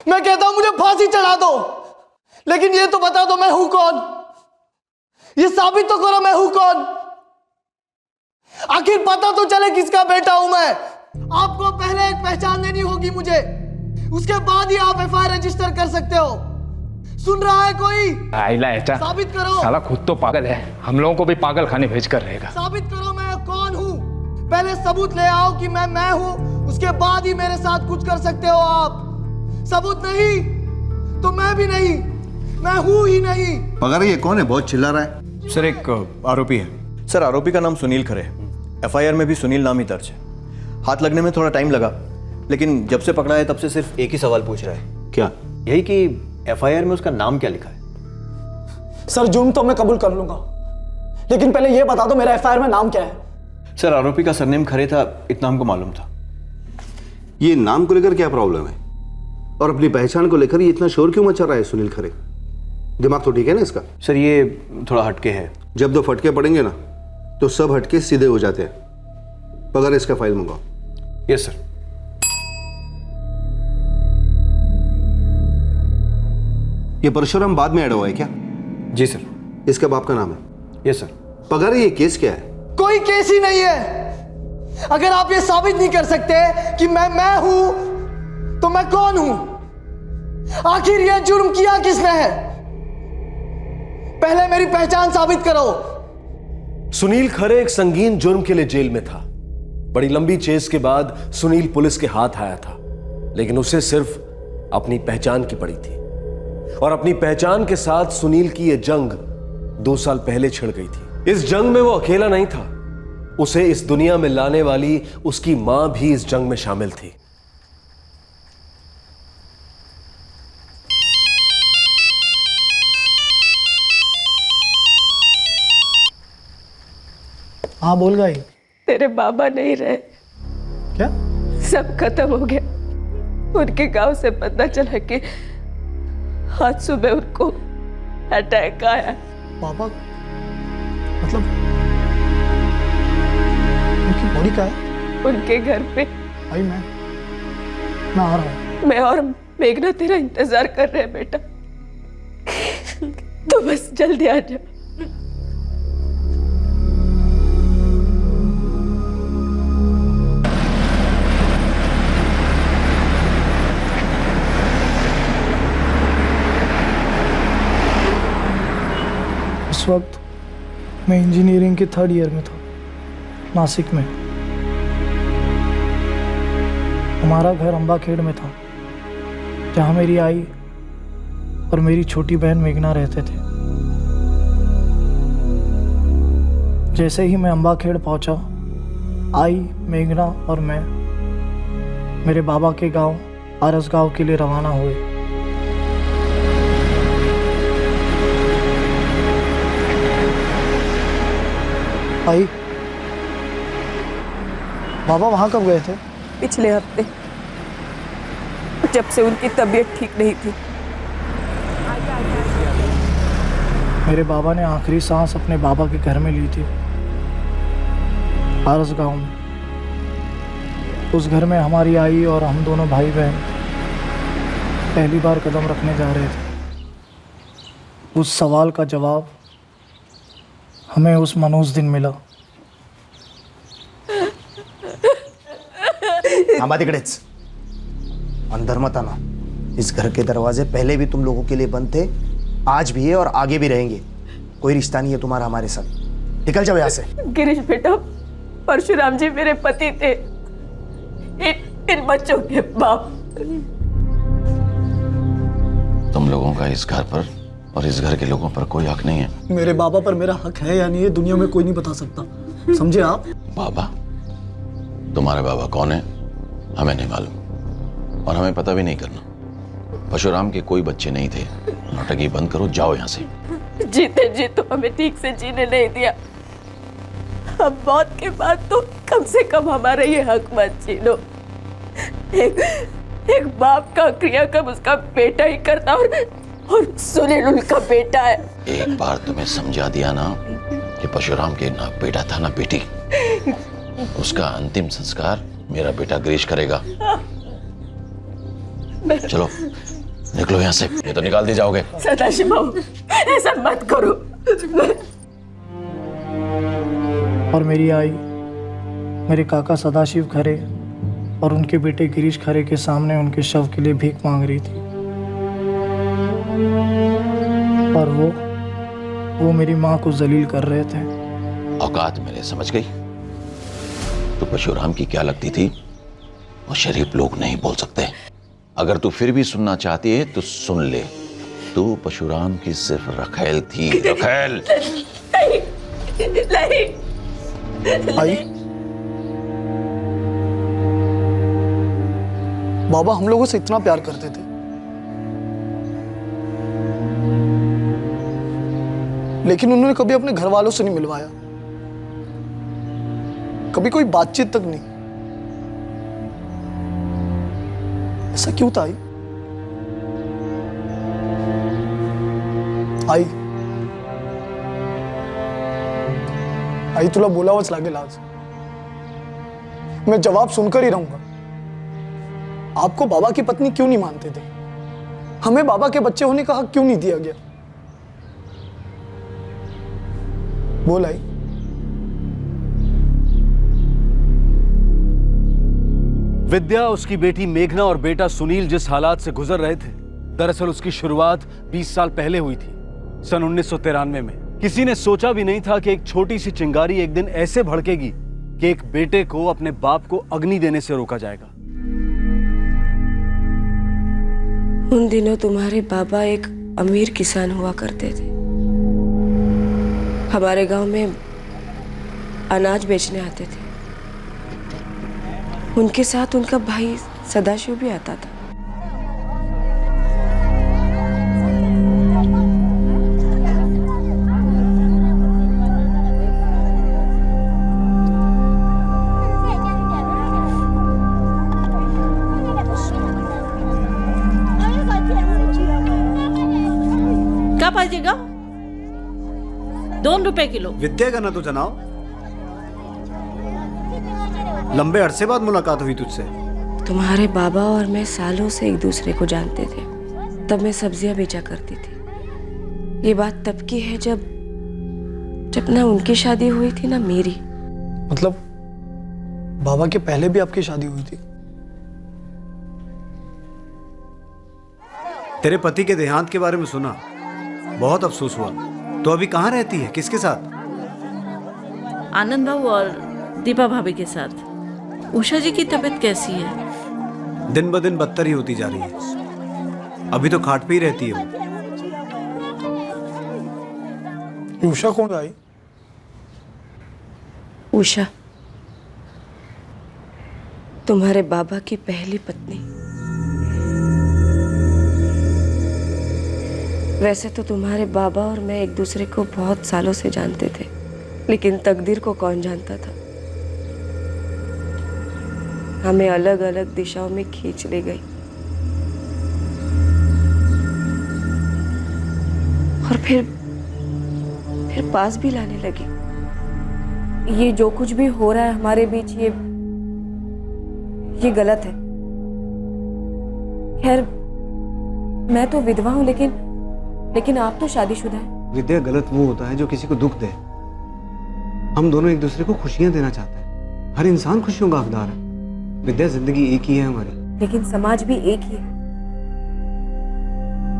मैं कहता हूं मुझे फांसी चढ़ा दो, लेकिन ये तो बता दो मैं हूं कौन, ये साबित तो करो मैं हूं कौन। आखिर पता तो चले किसका बेटा हूं मैं। आपको पहले एक पहचान देनी होगी मुझे, उसके बाद ही आप एफआईआर रजिस्टर कर सकते हो। सुन रहा है कोई? आइला ऐसा साबित करो। साला खुद तो पागल है, हम लोगों को भी पागल खाने भेज कर रहेगा। साबित करो मैं कौन हूं। पहले सबूत ले आओ कि मैं हूं, उसके बाद ही मेरे साथ कुछ कर सकते हो आप। सबूत नहीं तो मैं भी नहीं, मैं हूं ही नहीं। मगर ये कौन है, बहुत चिल्ला रहा है? सर एक आरोपी है। सर आरोपी का नाम सुनील खरे है। एफआईआर में भी सुनील नाम ही दर्ज है। हाथ लगने में थोड़ा टाइम लगा, लेकिन जब से पकड़ा है तब से सिर्फ एक ही सवाल पूछ रहा है। क्या? यही कि एफआईआर में उसका नाम क्या लिखा है। सर जुर्म तो मैं कबूल कर लूंगा, लेकिन पहले यह बता दो मेरा एफआईआर में नाम क्या है। सर आरोपी का सरनेम खरे था, इतना हमको मालूम था। ये नाम को लेकर क्या प्रॉब्लम है, और अपनी पहचान को लेकर ये इतना शोर क्यों मचा रहा है सुनील खरे? दिमाग तो ठीक है ना इसका? सर ये थोड़ा हटके है। जब दो फटके पड़ेंगे ना तो सब हटके सीधे हो जाते हैं। पकड़ इसका फाइल मंगाओ। Yes sir. ये परशुराम बाद में ऐड हुआ है क्या? जी सर। इसका बाप का नाम है? Yes sir. पकड़, ये केस क्या है? कोई केस ही नहीं है। अगर आप ये साबित नहीं कर सकते कि मैं हूं तो मैं कौन हूं। आखिर यह जुर्म किया किसने है, पहले मेरी पहचान साबित करो। सुनील खरे एक संगीन जुर्म के लिए जेल में था। बड़ी लंबी चेस के बाद सुनील पुलिस के हाथ आया था, लेकिन उसे सिर्फ अपनी पहचान की पड़ी थी, और अपनी पहचान के साथ सुनील की यह जंग 2 साल पहले छिड़ गई थी। इस जंग में वो अकेला नहीं था, उसे इस दुनिया में लाने वाली उसकी मां भी इस जंग में शामिल थी। हाँ बोल गई। तेरे बाबा नहीं रहे। क्या? सब खत्म हो गया। उनके गांव से पता चला कि आज सुबह उनको अटैक आया। पापा मतलब उनकी बॉडी का है? उनके घर पे। भाई मैं आ रहा हूँ। मैं और मेघना तेरा इंतजार कर रहे हैं बेटा, तो बस जल्दी आ जा। उस वक्त मैं इंजीनियरिंग के 3rd ईयर में था, नासिक में। हमारा घर अंबाखेड़ में था, जहाँ मेरी आई और मेरी छोटी बहन मेघना रहते थे। जैसे ही मैं अंबाखेड़ पहुंचा, आई, मेघना और मैं मेरे बाबा के गांव आरस गांव के लिए रवाना हुए। आई, बाबा वहां कब गए थे? पिछले हफ्ते, जब से उनकी तबीयत ठीक नहीं थी। मेरे बाबा ने आखिरी सांस अपने बाबा के घर में ली थी, आरस गांव में। उस घर में हमारी आई और हम दोनों भाई बहन पहली बार कदम रखने जा रहे थे। उस सवाल का जवाब हमें उस मनोज दिन मिला। थांबा तिकडेच, अंदर मत आना। इस घर के दरवाजे पहले भी तुम लोगों के लिए बंद थे, आज भी है और आगे भी रहेंगे। कोई रिश्ता नहीं है तुम्हारा हमारे साथ। निकल जाओ यहाँ से। गिरीश बेटा, परशुराम जी मेरे पति थे, इन बच्चों के बाप। तुम लोगों का इस घर पर और इस घर के लोगों पर कोई हक नहीं है। मेरे बाबा पर मेरा हक है या नहीं, ये दुनिया में कोई नहीं बता सकता, समझे आप? बाबा? तुम्हारे बाबा कौन है हमें नहीं मालूम, और हमें पता भी नहीं करना। परशुराम के कोई बच्चे नहीं थे। नौटंकी बंद करो, जाओ यहाँ से। जीते जी तो हमें ठीक से जीने नहीं दिया, अब मौत के बाद तो कम से कम हमारा ये हक मत छीनो। एक बाप का क्रियाक्रम उसका बेटा ही करता, और सुनील उनका बेटा है। एक बार तुम्हें समझा दिया ना कि परशुराम के ना बेटा था ना बेटी। उसका अंतिम संस्कार मेरा बेटा गिरीश करेगा। चलो निकलो यहाँ से, ये तो निकाल दी जाओगे। सदाशिव बाबू, ऐसा मत करो। और मेरी आई मेरे काका सदाशिव खरे और उनके बेटे गिरीश खरे के सामने उनके शव के लिए भीख मांग रही थी। और वो मेरी माँ को जलील कर रहे थे। औकात मेरे समझ गई। तो परशुराम की क्या लगती थी वो शरीफ लोग नहीं बोल सकते। अगर तू फिर भी सुनना चाहती है तो सुन ले, तू परशुराम की सिर्फ रखेल थी। रखेल नहीं। आई बाबा हम लोगों से इतना प्यार करते थे, लेकिन उन्होंने कभी अपने घर वालों से नहीं मिलवाया, कभी कोई बातचीत तक नहीं। ऐसा क्यों था आई तुला बोलावंच लागेल आज। मैं जवाब सुनकर ही रहूंगा। आपको बाबा की पत्नी क्यों नहीं मानते थे? हमें बाबा के बच्चे होने का हक क्यों नहीं दिया गया? बोल आई। विद्या, उसकी बेटी मेघना और बेटा सुनील जिस हालात से गुजर रहे थे, दरअसल उसकी शुरुआत 20 साल पहले हुई थी, सन 1993 में। किसी ने सोचा भी नहीं था कि एक छोटी सी चिंगारी एक दिन ऐसे भड़केगी कि एक बेटे को अपने बाप को अग्नि देने से रोका जाएगा। उन दिनों तुम्हारे बाबा एक अमीर किसान हुआ करते थे। हमारे गांव में अनाज बेचने आते थे। उनके साथ उनका भाई सदाशिव भी आता था। क्या पाहिजेगा? 2 रुपए किलो। विद्या का ना तुझं नाव? लंबे अरसे बाद मुलाकात हुई तुझसे। तुम्हारे बाबा और मैं सालों से एक दूसरे को जानते थे। तब मैं सब्जियां बेचा करती थी। ये बात तब की है जब ना उनकी शादी हुई थी ना मेरी। मतलब बाबा के पहले भी आपकी शादी हुई थी? तेरे पति के देहांत के बारे में सुना, बहुत अफसोस हुआ। तो अभी कहाँ रहती है, किसके साथ? आनंद बाबू और दीपा भाभी के साथ। उषा जी की तबीयत कैसी है? दिन ब दिन बदतर ही होती जा रही है। अभी तो खाट पे ही रहती है वो। उषा कौन आई? उषा तुम्हारे बाबा की पहली पत्नी। वैसे तो तुम्हारे बाबा और मैं एक दूसरे को बहुत सालों से जानते थे, लेकिन तकदीर को कौन जानता था। हमें अलग अलग दिशाओं में खींच ले गई और फिर पास भी लाने लगी। ये जो कुछ भी हो रहा है हमारे बीच, ये गलत है। खैर मैं तो विधवा हूं, लेकिन आप तो शादीशुदा हैं। विद्या, गलत वो होता है जो किसी को दुख दे। हम दोनों एक दूसरे को खुशियां देना चाहते हैं। हर इंसान खुशियों का हकदार है। विद्या, जिंदगी एक ही है हमारी। लेकिन समाज भी एक ही है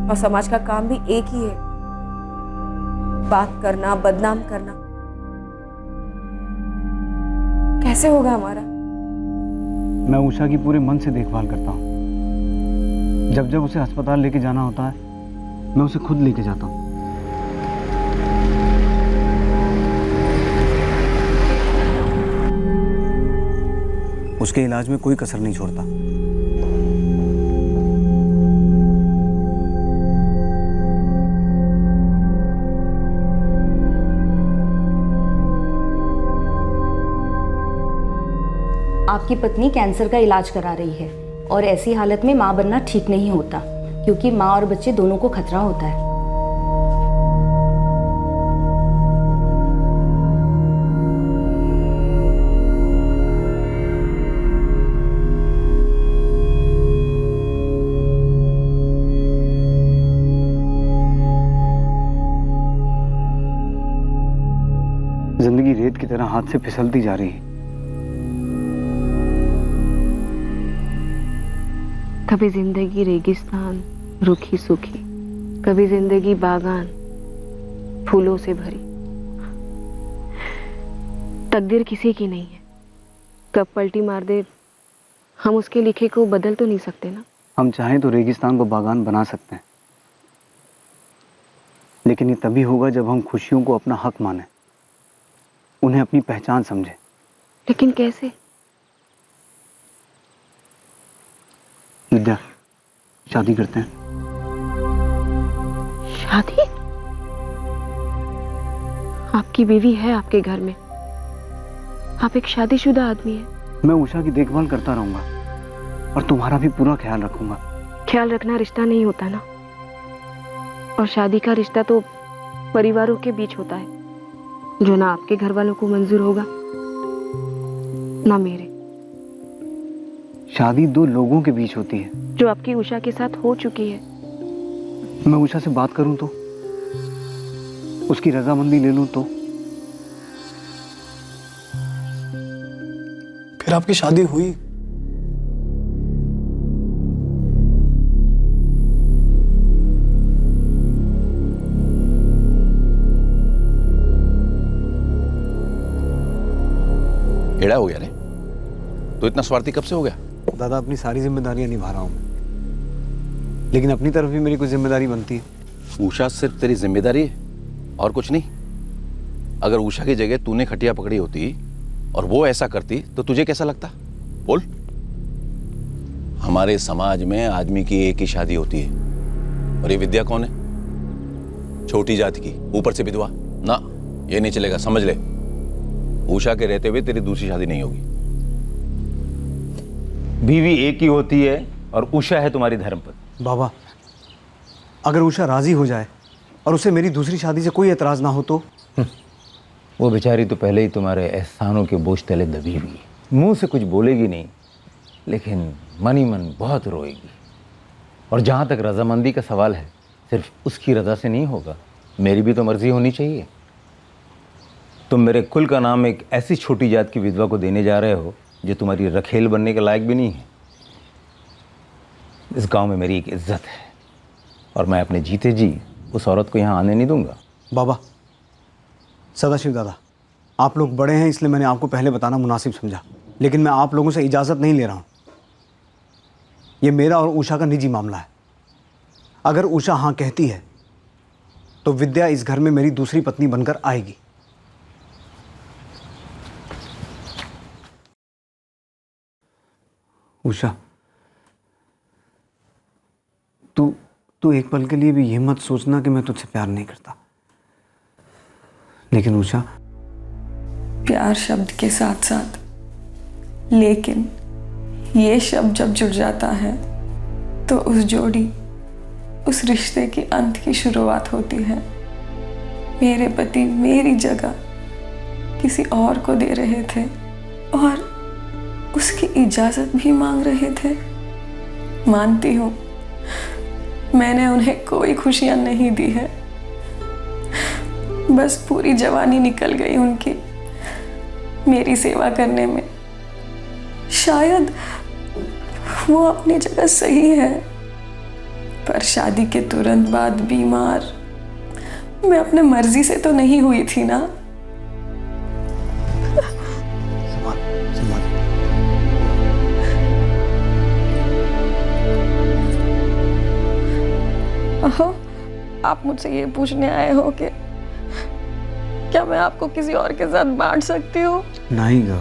और समाज का काम भी एक ही है, बात करना, बदनाम करना। कैसे होगा हमारा? मैं उषा की पूरे मन से देखभाल करता हूँ। जब जब उसे अस्पताल लेके जाना होता है, मैं उसे खुद लेके जाता हूँ। उसके इलाज में कोई कसर नहीं छोड़ता। आपकी पत्नी कैंसर का इलाज करा रही है और ऐसी हालत में मां बनना ठीक नहीं होता, क्योंकि मां और बच्चे दोनों को खतरा होता है। हाथ से फिसलती जा रही है। कभी जिंदगी रेगिस्तान रूखी सूखी, कभी जिंदगी बागान फूलों से भरी। तकदीर किसी की नहीं है, कब पलटी मार दे हम उसके लिखे को बदल तो नहीं सकते ना। हम चाहें तो रेगिस्तान को बागान बना सकते हैं, लेकिन ये तभी होगा जब हम खुशियों को अपना हक माने, उन्हें अपनी पहचान समझें। लेकिन कैसे? विद्या, शादी करते हैं। शादी? आपकी बीवी है आपके घर में, आप एक शादीशुदा आदमी हैं। मैं उषा की देखभाल करता रहूंगा और तुम्हारा भी पूरा ख्याल रखूंगा। ख्याल रखना रिश्ता नहीं होता ना, और शादी का रिश्ता तो परिवारों के बीच होता है, जो ना आपके घर वालों को मंजूर होगा ना मेरे। शादी दो लोगों के बीच होती है, जो आपकी उषा के साथ हो चुकी है। मैं उषा से बात करूं तो, उसकी रजामंदी ले लूं तो। फिर आपकी शादी हुई? एड़ा हो गया रे, तो इतना स्वार्थी कब से हो गया? दादा, अपनी सारी जिम्मेदारियां निभा रहा हूं मैं, लेकिन अपनी तरफ भी मेरी कुछ जिम्मेदारी बनती है। उषा सिर्फ तेरी जिम्मेदारी है और कुछ नहीं? अगर उषा की जगह तूने खटिया पकड़ी होती और वो ऐसा करती तो तुझे कैसा लगता? बोल। हमारे समाज में आदमी की एक ही शादी होती है, और ये विद्या कौन है? छोटी जाति की, ऊपर से विधवा। ना, ये नहीं चलेगा, समझ ले। उषा के रहते हुए तेरी दूसरी शादी नहीं होगी। बीवी एक ही होती है और उषा है तुम्हारी धर्मपत्नी। बाबा, अगर उषा राजी हो जाए और उसे मेरी दूसरी शादी से कोई एतराज ना हो तो? वो बेचारी तो पहले ही तुम्हारे एहसानों के बोझ तले दबी हुई है, मुंह से कुछ बोलेगी नहीं, लेकिन मन ही मन बहुत रोएगी। और जहाँ तक रजामंदी का सवाल है, सिर्फ उसकी रजा से नहीं होगा, मेरी भी तो मर्जी होनी चाहिए। तुम मेरे कुल का नाम एक ऐसी छोटी जात की विधवा को देने जा रहे हो जो तुम्हारी रखेल बनने के लायक भी नहीं है। इस गांव में मेरी एक इज्जत है, और मैं अपने जीते जी उस औरत को यहाँ आने नहीं दूंगा। बाबा, सदाशिव दादा, आप लोग बड़े हैं इसलिए मैंने आपको पहले बताना मुनासिब समझा, लेकिन मैं आप लोगों से इजाज़त नहीं ले रहा हूँ। ये मेरा और उषा का निजी मामला है। अगर उषा हाँ कहती है तो विद्या इस घर में मेरी दूसरी पत्नी बनकर आएगी। उषा, तू एक पल के लिए भी ये मत सोचना कि मैं तुझसे प्यार नहीं करता। लेकिन उषा, प्यार शब्द के साथ साथ लेकिन ये शब्द जब जुड़ जाता है तो उस जोड़ी, उस रिश्ते की अंत की शुरुआत होती है। मेरे पति मेरी जगह किसी और को दे रहे थे और उसकी इजाजत भी मांग रहे थे। मानती हूँ मैंने उन्हें कोई खुशियां नहीं दी है, बस पूरी जवानी निकल गई उनकी मेरी सेवा करने में। शायद वो अपनी जगह सही है, पर शादी के तुरंत बाद बीमार मैं अपने मर्जी से तो नहीं हुई थी ना। अहो, आप मुझसे ये पूछने आए हो कि क्या मैं आपको किसी और के साथ बांट सकती हूँ? नहीं गा,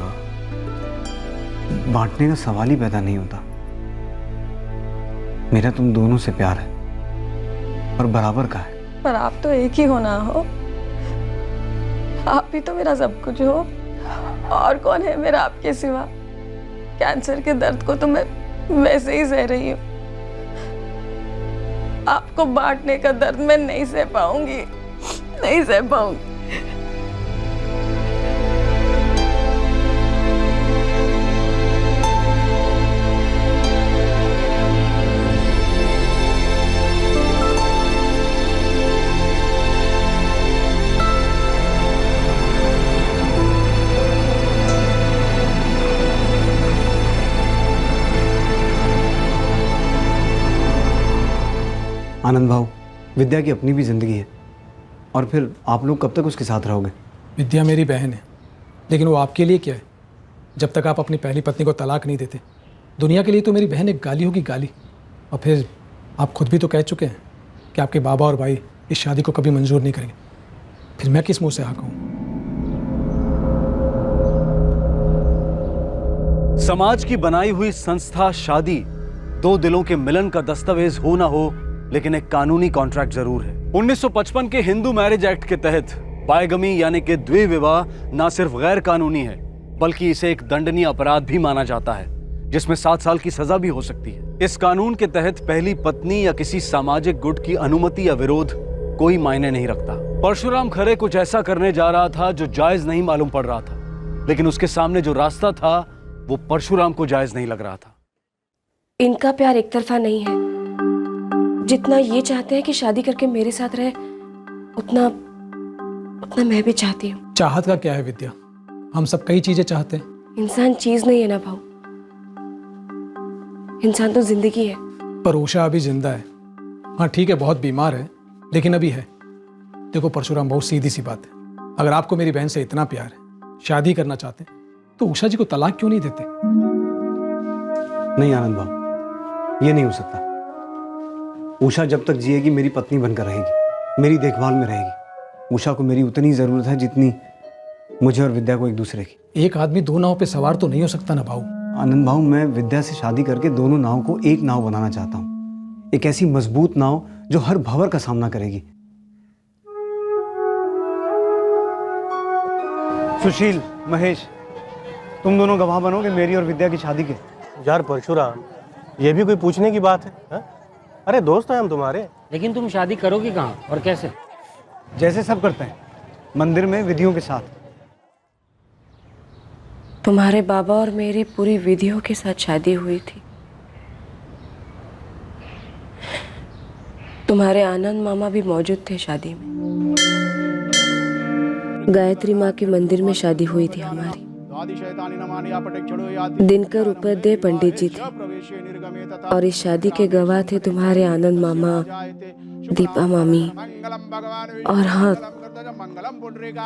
बांटने का सवाल ही पैदा नहीं होता। मेरा तुम दोनों से प्यार है और बराबर का है। पर आप तो एक ही हो ना हो, आप भी तो मेरा सब कुछ हो। और कौन है मेरा आपके सिवा? कैंसर के दर्द को तो मैं वैसे ही सह रही हूँ, आपको बांटने का दर्द मैं नहीं सह पाऊंगी, नहीं सह पाऊंगी। आनंद भाऊ, विद्या की अपनी भी ज़िंदगी है, और फिर आप लोग कब तक उसके साथ रहोगे? विद्या मेरी बहन है, लेकिन वो आपके लिए क्या है? जब तक आप अपनी पहली पत्नी को तलाक नहीं देते, दुनिया के लिए तो मेरी बहन एक गाली होगी, गाली। और फिर आप खुद भी तो कह चुके हैं कि आपके बाबा और भाई इस शादी को कभी मंजूर नहीं करेंगे, फिर मैं किस मुंह से हाँ कहूँ? समाज की बनाई हुई संस्था शादी दो दिलों के मिलन का दस्तावेज हो ना हो, लेकिन एक कानूनी कॉन्ट्रैक्ट जरूर है। 1955 के हिंदू मैरिज एक्ट के तहत बायगमी यानी कि द्विविवाह न सिर्फ गैर कानूनी है, बल्कि इसे एक दंडनीय अपराध भी माना जाता है, जिसमें 7 साल की सजा भी हो सकती है। इस कानून के तहत पहली पत्नी या किसी सामाजिक गुट की अनुमति या विरोध कोई मायने नहीं रखता। परशुराम खरे कुछ ऐसा करने जा रहा था जो जायज नहीं मालूम पड़ रहा था, लेकिन उसके सामने जो रास्ता था वो परशुराम को जायज नहीं लग रहा था। इनका प्यार एक तरफा नहीं है। जितना ये चाहते हैं कि शादी करके मेरे साथ रहे, उतना मैं भी चाहती हूँ। चाहत का क्या है विद्या, हम सब कई चीजें चाहते हैं। इंसान चीज नहीं है ना भाऊ, इंसान तो जिंदगी है। पर उषा अभी जिंदा है। हाँ ठीक है, बहुत बीमार है, लेकिन अभी है। देखो परशुराम, बहुत सीधी सी बात है, अगर आपको मेरी बहन से इतना प्यार है, शादी करना चाहते हैं, तो उषा जी को तलाक क्यों नहीं देते? नहीं आनंद भाऊ, ये नहीं हो सकता। उषा जब तक जिएगी मेरी पत्नी बनकर रहेगी, मेरी देखभाल में रहेगी। उषा को मेरी उतनी ज़रूरत है जितनी मुझे और विद्या को एक दूसरे की। एक आदमी 2 नाव पे सवार तो नहीं हो सकता ना भाऊ। आनंद भाऊ, मैं विद्या से शादी करके दोनों नाव को एक नाव बनाना चाहता हूँ, एक ऐसी मजबूत नाव जो हर भंवर का सामना करेगी। सुशील, महेश, तुम दोनों गवाह बनोगे मेरी और विद्या की शादी के। यार परशुराम, ये भी कोई पूछने की बात है हा? अरे दोस्त हैं हम तुम्हारे। लेकिन तुम शादी करोगे कहाँ और कैसे? जैसे सब करते हैं, मंदिर में विधियों के साथ। तुम्हारे बाबा और मेरी पूरी विधियों के साथ शादी हुई थी। तुम्हारे आनंद मामा भी मौजूद थे शादी में। गायत्री माँ के मंदिर में शादी हुई थी हमारी। दिनकर उपाध्याय पंडित जी थे, और इस शादी के गवाह थे तुम्हारे आनंद मामा, दीपा मामी, और हाँ,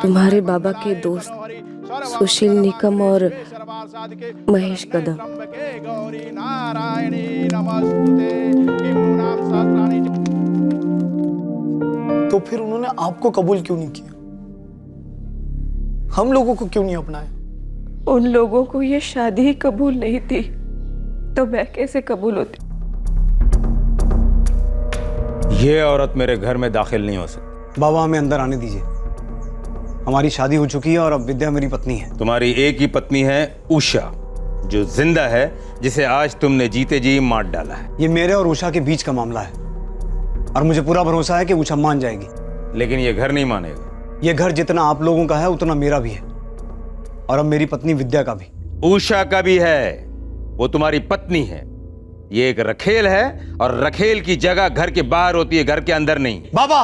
तुम्हारे बाबा के दोस्त सुशील निकम और महेश कदम। तो फिर उन्होंने आपको कबूल क्यों नहीं किया? हम लोगों को क्यों नहीं अपनाया? उन लोगों को ये शादी ही कबूल नहीं थी, तो मैं कैसे कबूल होती? ये औरत मेरे घर में दाखिल नहीं हो सकती। बाबा, हमें अंदर आने दीजिए। हमारी शादी हो चुकी है और अब विद्या मेरी पत्नी है। तुम्हारी एक ही पत्नी है, उषा, जो जिंदा है, जिसे आज तुमने जीते जी मार डाला है। ये मेरे और उषा के बीच का मामला है, और मुझे पूरा भरोसा है कि उषा मान जाएगी। लेकिन ये घर नहीं मानेगा। ये घर जितना आप लोगों का है उतना मेरा भी है, और अब मेरी पत्नी विद्या का भी। उषा का भी है, वो तुम्हारी पत्नी है। ये एक रखेल है, और रखेल की जगह घर के बाहर होती है, घर के अंदर नहीं। बाबा,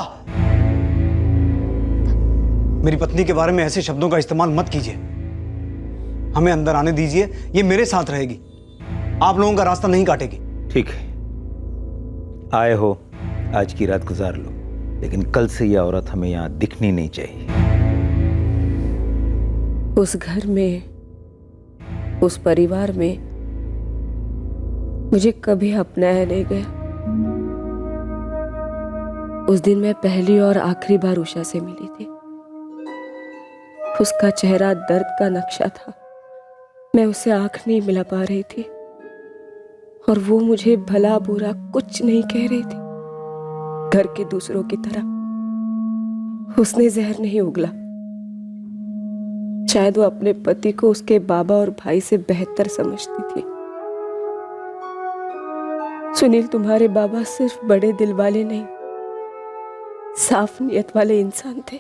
मेरी पत्नी के बारे में ऐसे शब्दों का इस्तेमाल मत कीजिए। हमें अंदर आने दीजिए, ये मेरे साथ रहेगी, आप लोगों का रास्ता नहीं काटेगी। ठीक है, आए हो, आज की रात गुजार लो, लेकिन कल से यह औरत हमें यहां दिखनी नहीं चाहिए। उस घर में, उस परिवार में मुझे कभी अपनाया नहीं गया। उस दिन मैं पहली और आखिरी बार उषा से मिली थी। उसका चेहरा दर्द का नक्शा था। मैं उसे आंख नहीं मिला पा रही थी, और वो मुझे भला बुरा कुछ नहीं कह रही थी। घर के दूसरों की तरह उसने जहर नहीं उगला। शायद वो अपने पति को उसके बाबा और भाई से बेहतर समझती थी। सुनील, तुम्हारे बाबा सिर्फ बड़े दिल वाले नहीं, साफ नियत वाले इंसान थे।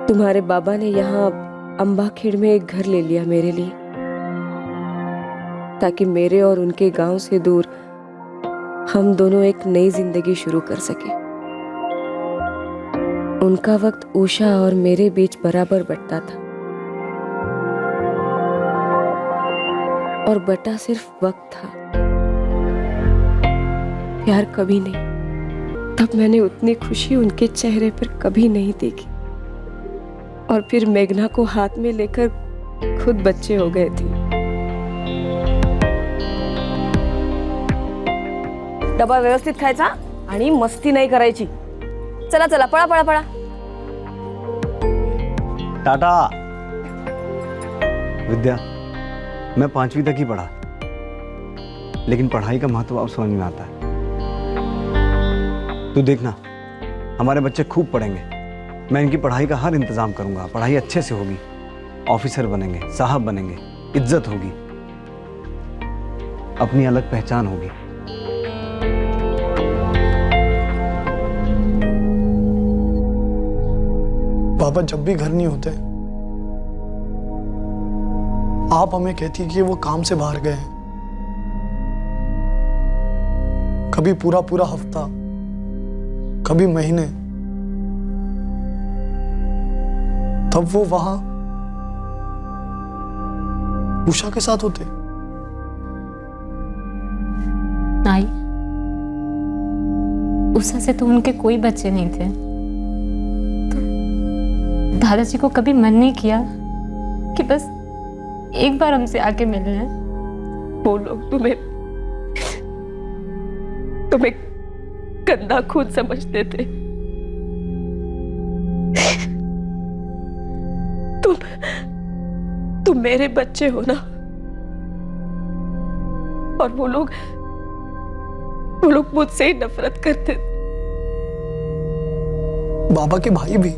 तुम्हारे बाबा ने यहाँ अंबाखेड़ में एक घर ले लिया मेरे लिए, ताकि मेरे और उनके गांव से दूर हम दोनों एक नई जिंदगी शुरू कर सके। उनका वक्त उषा और मेरे बीच बराबर बंटता था। और बटा सिर्फ वक्त था, प्यार कभी नहीं। तब मैंने उतनी खुशी उनके चेहरे पर कभी नहीं देखी। और फिर मेघना को हाथ में लेकर खुद बच्चे हो गए थे। डबा व्यवस्थित खायचा आणि मस्ती नाही करायची। चला चला पळा पळा पळा। टाटा। विद्या, मैं 5वीं तक ही पढ़ा, लेकिन पढ़ाई का महत्व अब समझ में आता है। तू देखना, हमारे बच्चे खूब पढ़ेंगे। मैं इनकी पढ़ाई का हर इंतजाम करूंगा। पढ़ाई अच्छे से होगी, ऑफिसर बनेंगे, साहब बनेंगे, इज्जत होगी, अपनी अलग पहचान होगी। पापा जब भी घर नहीं होते आप हमें कहती कि वो काम से बाहर गए हैं। कभी पूरा पूरा हफ्ता, कभी महीने। तब वो वहां उषा के साथ होते। नहीं, उषा से तो उनके कोई बच्चे नहीं थे। तो दादाजी को कभी मन नहीं किया कि बस एक बार हमसे आके मिल लें? वो लोग तुम्हें गंदा खून समझते थे। तुम मेरे बच्चे हो ना। और वो लोग मुझसे ही नफरत करते थे। बाबा के भाई भी।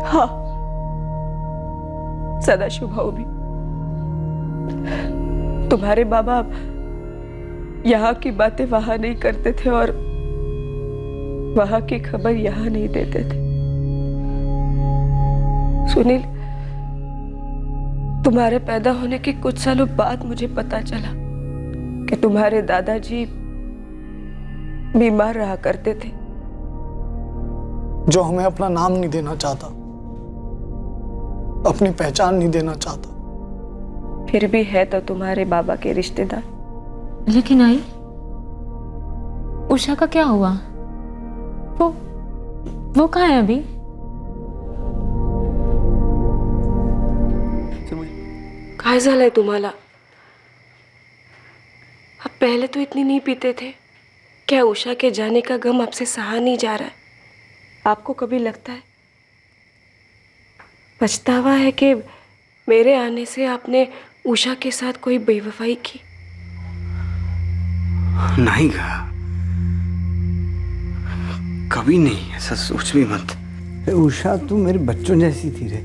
हाँ, सदाशिव भाऊ भी। तुम्हारे बाबा यहाँ की बातें वहां नहीं करते थे और वहां की खबर यहाँ नहीं देते थे। सुनील, तुम्हारे पैदा होने के कुछ सालों बाद मुझे पता चला कि तुम्हारे दादाजी बीमार रहा करते थे, जो हमें अपना नाम नहीं देना चाहता, अपनी पहचान नहीं देना चाहता। फिर भी है तो तुम्हारे बाबा के रिश्तेदार। लेकिन आई, उषा का क्या हुआ? वो कहाँ है अभी? काय झालंय तुम्हाला? अब पहले तो इतनी नहीं पीते थे। क्या उषा के जाने का गम आपसे सहा नहीं जा रहा है? आपको कभी लगता है, पछतावा है कि मेरे आने से आपने उषा के साथ कोई बेवफाई की? नहीं कहा, कभी नहीं। ऐसा सोच भी मत। उषा तू मेरे बच्चों जैसी थी रे।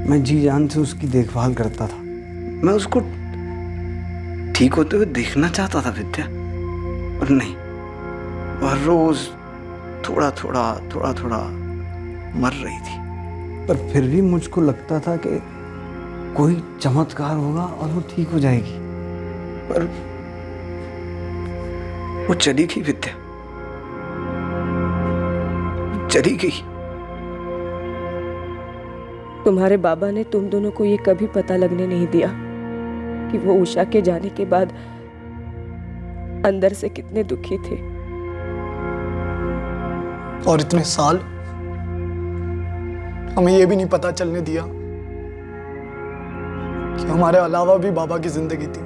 मैं जी जान से उसकी देखभाल करता था। मैं उसको ठीक होते हुए देखना चाहता था विद्या, और नहीं, और रोज थोड़ा थोड़ा मर रही थी। पर फिर भी मुझको लगता था कि कोई चमत्कार होगा और वो ठीक हो जाएगी। पर वो चली गई विद्या, चली गई। तुम्हारे बाबा ने तुम दोनों को ये कभी पता लगने नहीं दिया कि वो उषा के जाने के बाद अंदर से कितने दुखी थे। और इतने साल हमें ये भी नहीं पता चलने दिया कि हमारे अलावा भी बाबा की जिंदगी थी।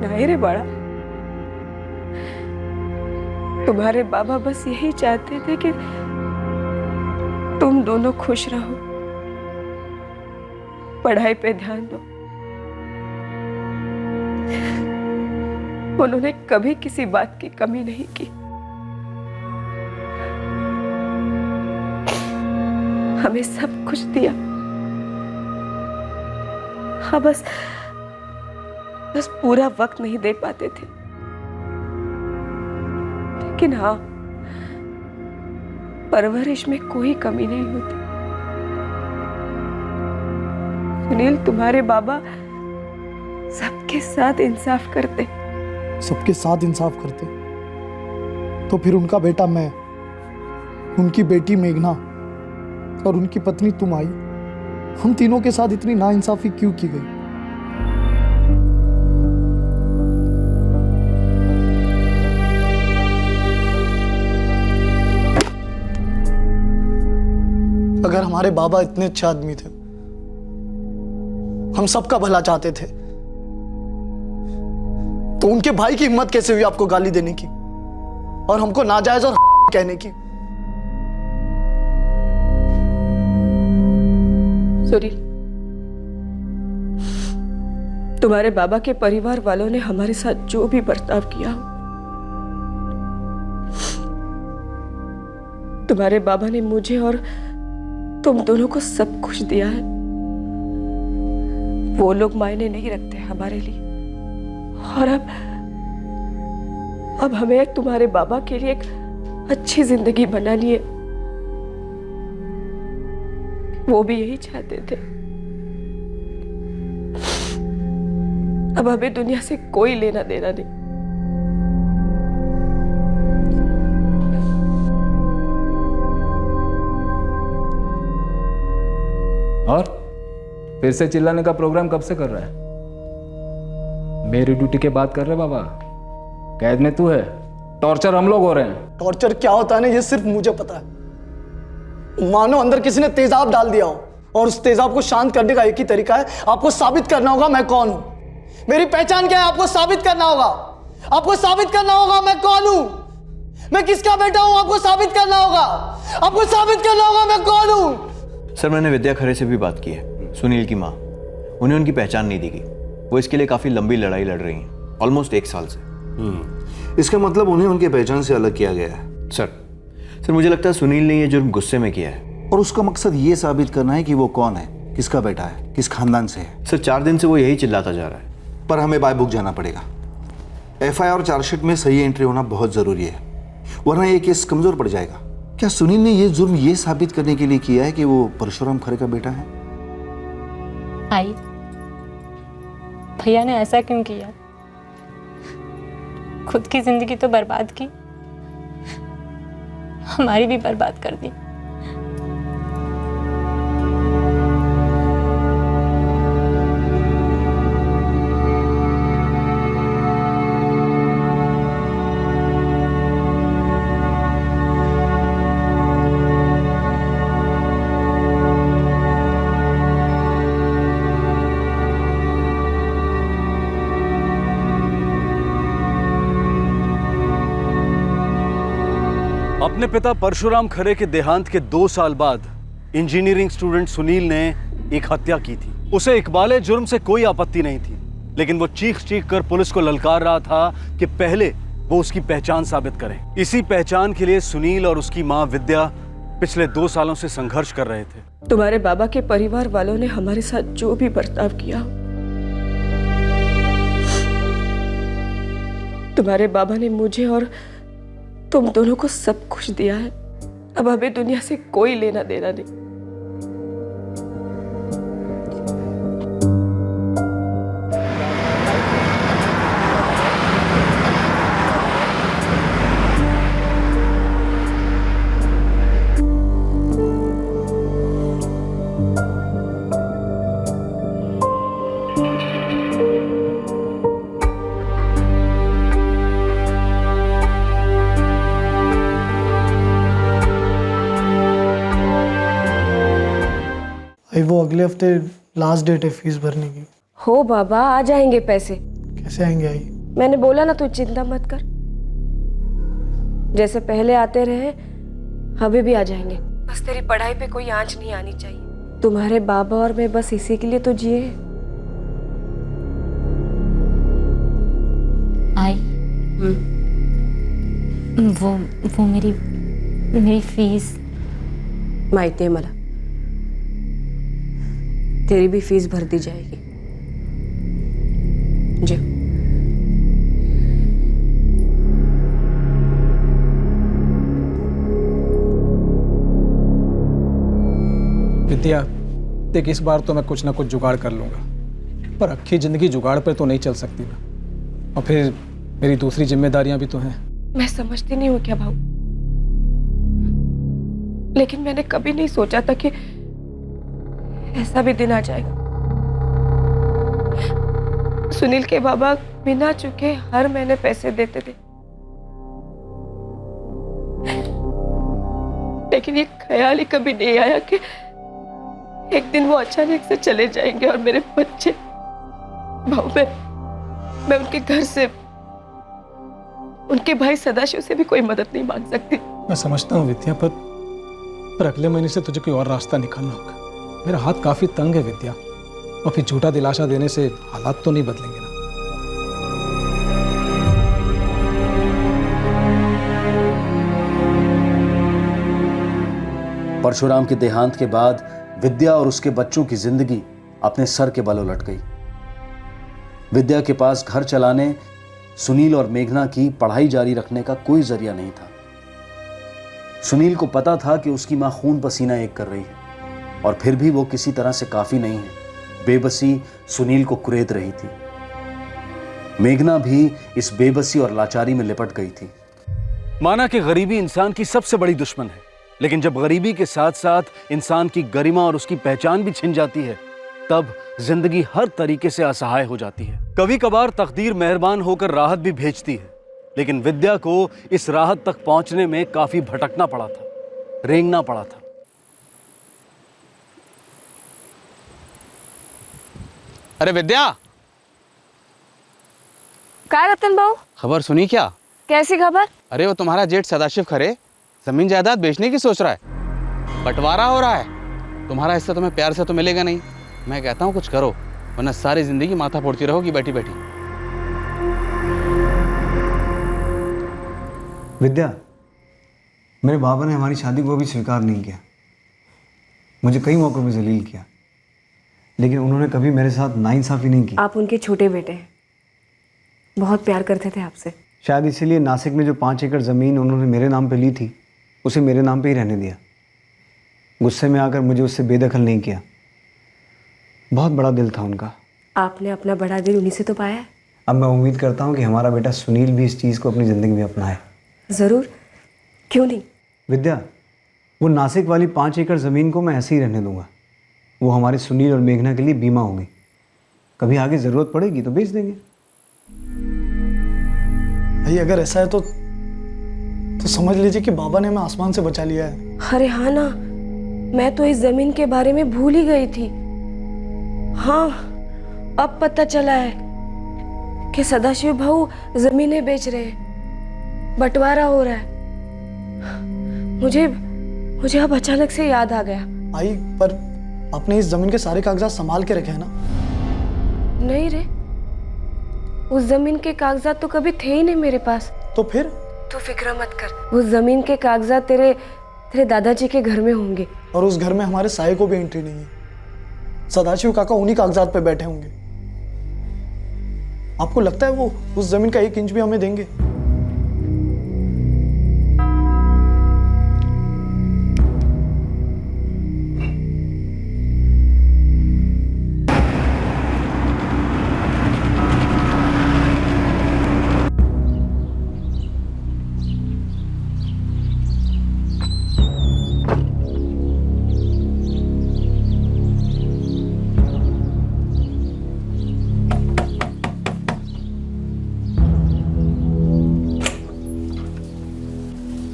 नहीं रे बड़ा, तुम्हारे बाबा बस यही चाहते थे कि तुम दोनों खुश रहो, पढ़ाई पे ध्यान दो। उन्होंने कभी किसी बात की कमी नहीं की। हमें सब कुछ दिया। हाँ, बस पूरा वक्त नहीं दे पाते थे। लेकिन हाँ, परवरिश में कोई कमी नहीं होती। सुनील, तुम्हारे बाबा सबके साथ इंसाफ करते। सबके साथ इंसाफ करते तो फिर उनका बेटा मैं, उनकी बेटी मेघना और उनकी पत्नी तुम आई, हम तीनों के साथ इतनी नाइंसाफी क्यों की गई? अगर हमारे बाबा इतने अच्छे आदमी थे, हम सबका भला चाहते थे, तो उनके भाई की हिम्मत कैसे हुई आपको गाली देने की और हमको नाजायज और कहने की? सुनील, तुम्हारे बाबा के परिवार वालों ने हमारे साथ जो भी बर्ताव किया, तुम्हारे बाबा ने मुझे और तुम दोनों को सब कुछ दिया है। वो लोग मायने नहीं रखते हमारे लिए। और अब हमें तुम्हारे बाबा के लिए एक अच्छी जिंदगी बनानी है। वो भी यही चाहते थे। अब हमें दुनिया से कोई लेना देना नहीं। और फिर से चिल्लाने का प्रोग्राम कब से कर रहा है? मेरी ड्यूटी के बाद कर रहे बाबा? कैद में तू है, टॉर्चर हम लोग हो रहे हैं। टॉर्चर क्या होता है ना, ये सिर्फ मुझे पता है। मानो अंदर किसी ने तेजाब डाल दिया हो और उस तेजाब को शांत करने का एक ही तरीका है, आपको साबित करना होगा मैं कौन हूं, मेरी पहचान क्या है। आपको साबित करना होगा, आपको साबित करना होगा मैं कौन हूं, मैं किसका बेटा हूं। आपको साबित करना होगा, आपको साबित करना होगा मैं कौन हूं। सर, मैंने विद्या खरे से भी बात की है, सुनील की माँ। उन्हें उनकी पहचान नहीं दी गई। वो इसके लिए काफी लंबी लड़ाई लड़ रही हैं, ऑलमोस्ट 1 साल से। इसका मतलब उन्हें उनके पहचान से अलग किया गया है। सर मुझे लगता है सुनील ने ये जुर्म गुस्से में किया है और उसका मकसद ये साबित करना है कि वो कौन है, किसका बेटा है, किस खानदान से है। सर 4 दिन से वो यही चिल्लाता जा रहा है। पर हमें बाय बुक जाना पड़ेगा। एफआईआर और चार्जशीट में सही एंट्री होना बहुत जरूरी है, वरना ये केस कमजोर पड़ जाएगा। क्या सुनील ने ये जुर्म ये साबित करने के लिए किया है कि वो परशुराम खरे का बेटा है? आई, भैया ने ऐसा क्यों किया? खुद की जिंदगी तो बर्बाद की, हमारी भी बर्बाद कर दी। अपने पिता परशुराम खरे के देहांत के 2 साल बाद इंजीनियरिंग स्टूडेंट सुनील ने एक हत्या की थी। उसे इकबाले जुर्म से कोई आपत्ति नहीं थी, लेकिन वो चीख चीख कर पुलिस को ललकार रहा था कि पहले वो उसकी पहचान साबित करे। इसी पहचान के लिए सुनील और उसकी माँ विद्या पिछले 2 सालों से संघर्ष कर रहे थे। तुम्हारे बाबा के परिवार वालों ने हमारे साथ जो भी बर्ताव किया, तुम्हारे बाबा ने मुझे और तुम दोनों को सब कुछ दिया है। अब हमें दुनिया से कोई लेना देना नहीं। वो अगले हफ्ते लास्ट डेट है फीस भरने की। हो बाबा, आ जाएंगे पैसे। कैसे आएंगे आई? मैंने बोला ना, तू चिंता मत कर, जैसे पहले आते रहे अभी भी आ जाएंगे। बस तेरी पढ़ाई पे कोई आंच नहीं आनी चाहिए। तुम्हारे बाबा और मैं बस इसी के लिए तो जिए। आई, वो मेरी फीस माहिती है मला, तेरी भी फीस भर दी जाएगी। जी विद्या, देख इस बार तो मैं कुछ ना कुछ जुगाड़ कर लूंगा, पर अक्खी जिंदगी जुगाड़ पर तो नहीं चल सकती ना। और फिर मेरी दूसरी जिम्मेदारियां भी तो हैं। मैं समझती नहीं हूँ क्या भाऊ, लेकिन मैंने कभी नहीं सोचा था कि ऐसा भी दिन आ जाएगा। सुनील के बाबा बिना चुके हर महीने पैसे देते थे, लेकिन ये ख्याल ही कभी नहीं आया कि एक दिन वो अचानक से चले जाएंगे और मेरे बच्चे भाऊ मैं उनके घर से, उनके भाई सदाशिव से भी कोई मदद नहीं मांग सकती। मैं समझता हूँ विद्या, पर अगले महीने से तुझे कोई और रास्ता निकालना होगा। मेरा हाथ काफी तंग है विद्या, और फिर झूठा दिलासा देने से हालात तो नहीं बदलेंगे ना। परशुराम के देहांत के बाद विद्या और उसके बच्चों की जिंदगी अपने सर के बल उलट गई। विद्या के पास घर चलाने, सुनील और मेघना की पढ़ाई जारी रखने का कोई जरिया नहीं था। सुनील को पता था कि उसकी मां खून पसीना एक कर रही है, और फिर भी वो किसी तरह से काफी नहीं है। बेबसी सुनील को कुरेद रही थी। मेघना भी इस बेबसी और लाचारी में लिपट गई थी। माना कि गरीबी इंसान की सबसे बड़ी दुश्मन है, लेकिन जब गरीबी के साथ साथ इंसान की गरिमा और उसकी पहचान भी छिन जाती है, तब जिंदगी हर तरीके से असहाय हो जाती है। कभी कभार तकदीर मेहरबान होकर राहत भी भेजती है, लेकिन विद्या को इस राहत तक पहुंचने में काफी भटकना पड़ा था, रेंगना पड़ा था। अरे विद्या, क्या रतन भाऊ, खबर सुनी क्या? कैसी खबर? अरे वो तुम्हारा जेठ सदाशिव खरे जमीन जायदाद बेचने की सोच रहा है, बंटवारा हो रहा है। तुम्हारा हिस्सा तुम्हें प्यार से तो मिलेगा नहीं। मैं कहता हूँ कुछ करो, वरना सारी जिंदगी माथा फोड़ती रहोगी बैठी बैठी। विद्या, मेरे बाबा ने हमारी शादी को भी स्वीकार नहीं किया, मुझे कई मौक़ों में जलील किया, लेकिन उन्होंने कभी मेरे साथ नाइंसाफ़ी नहीं की। आप उनके छोटे बेटे हैं, बहुत प्यार करते थे आपसे। शायद इसीलिए नासिक में जो 5 एकड़ ज़मीन उन्होंने मेरे नाम पे ली थी, उसे मेरे नाम पे ही रहने दिया। गुस्से में आकर मुझे उससे बेदखल नहीं किया। बहुत बड़ा दिल था उनका। आपने अपना बड़ा दिल उन्हीं से तो पाया है। अब मैं उम्मीद करता हूँ कि हमारा बेटा सुनील भी इस चीज़ को अपनी ज़िंदगी में अपनाए। ज़रूर, क्यों नहीं। विद्या, वो नासिक वाली 5 एकड़ ज़मीन को मैं ऐसे ही रहने दूंगा। वो हमारे सुनील और मेघना के लिए बीमा होगी। कभी आगे ज़रूरत पड़ेगी तो बेच देंगे। भाई अगर ऐसा है तो समझ लीजिए कि बाबा ने हमें आसमान से बचा लिया है। अरे हाँ ना, मैं तो इस जमीन के बारे में भूल ही गई थी। हाँ, अब पता चला है कि सदाशिव भाऊ जमीनें बेच रहे हैं, बंटवारा हो रहा है। मुझे अब अचानक से याद आ गया। आई, पर आपने इस जमीन के सारे कागजात संभाल के रखे हैं ना? नहीं रे, उस जमीन के कागजात तो कभी थे ही नहीं मेरे पास। तो फिर? तू फिक्र मत कर, उस जमीन के कागजात तेरे दादाजी के घर में होंगे। और उस घर में हमारे साये को भी एंट्री नहीं है। सदाशिव काका उन्हीं कागजात पे बैठे होंगे। आपको लगता है वो उस जमीन का 1 इंच भी हमें देंगे?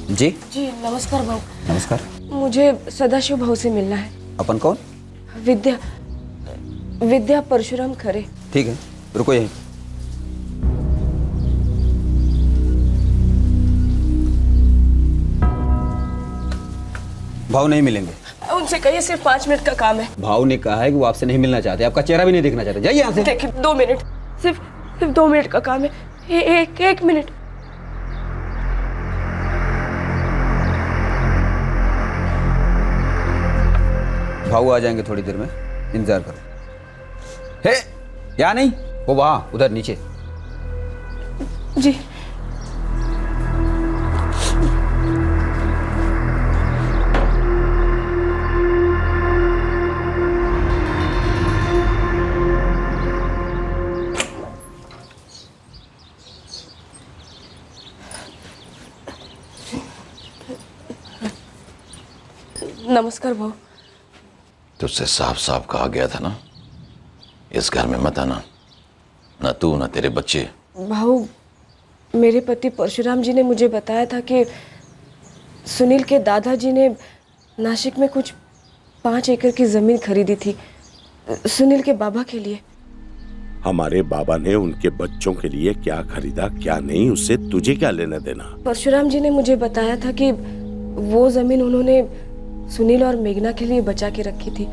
जी जी नमस्कार भाऊ। नमस्कार। मुझे सदाशिव भाऊ से मिलना है। अपन कौन? विद्या परशुराम खरे। ठीक है, रुको यहीं। भाव नहीं मिलेंगे। उनसे कहिए सिर्फ 5 मिनट का काम है। भाव ने कहा है कि वो आपसे नहीं मिलना चाहते, आपका चेहरा भी नहीं देखना चाहते। जाइए यहाँ से। देखिए 2 मिनट, सिर्फ 2 मिनट का काम है। एक मिनट। भाऊ आ जाएंगे थोड़ी देर में, इंतजार करो। हे, यहाँ नहीं, वो वहाँ उधर नीचे। जी। नमस्कार भाऊ। तुझसे साफ साफ कहा गया था ना, इस घर में मत आना, ना तू ना तेरे बच्चे। भाऊ, मेरे पति परशुराम जी ने मुझे बताया था कि सुनील के दादाजी ने नासिक में कुछ 5 एकड़ की जमीन खरीदी थी सुनील के बाबा के लिए। हमारे बाबा ने उनके बच्चों के लिए क्या खरीदा क्या नहीं, उससे तुझे क्या लेना देना। परशुराम जी ने मुझे बताया था कि वो जमीन उन्होंने सुनील और मेघना के लिए बचा के रखी थी।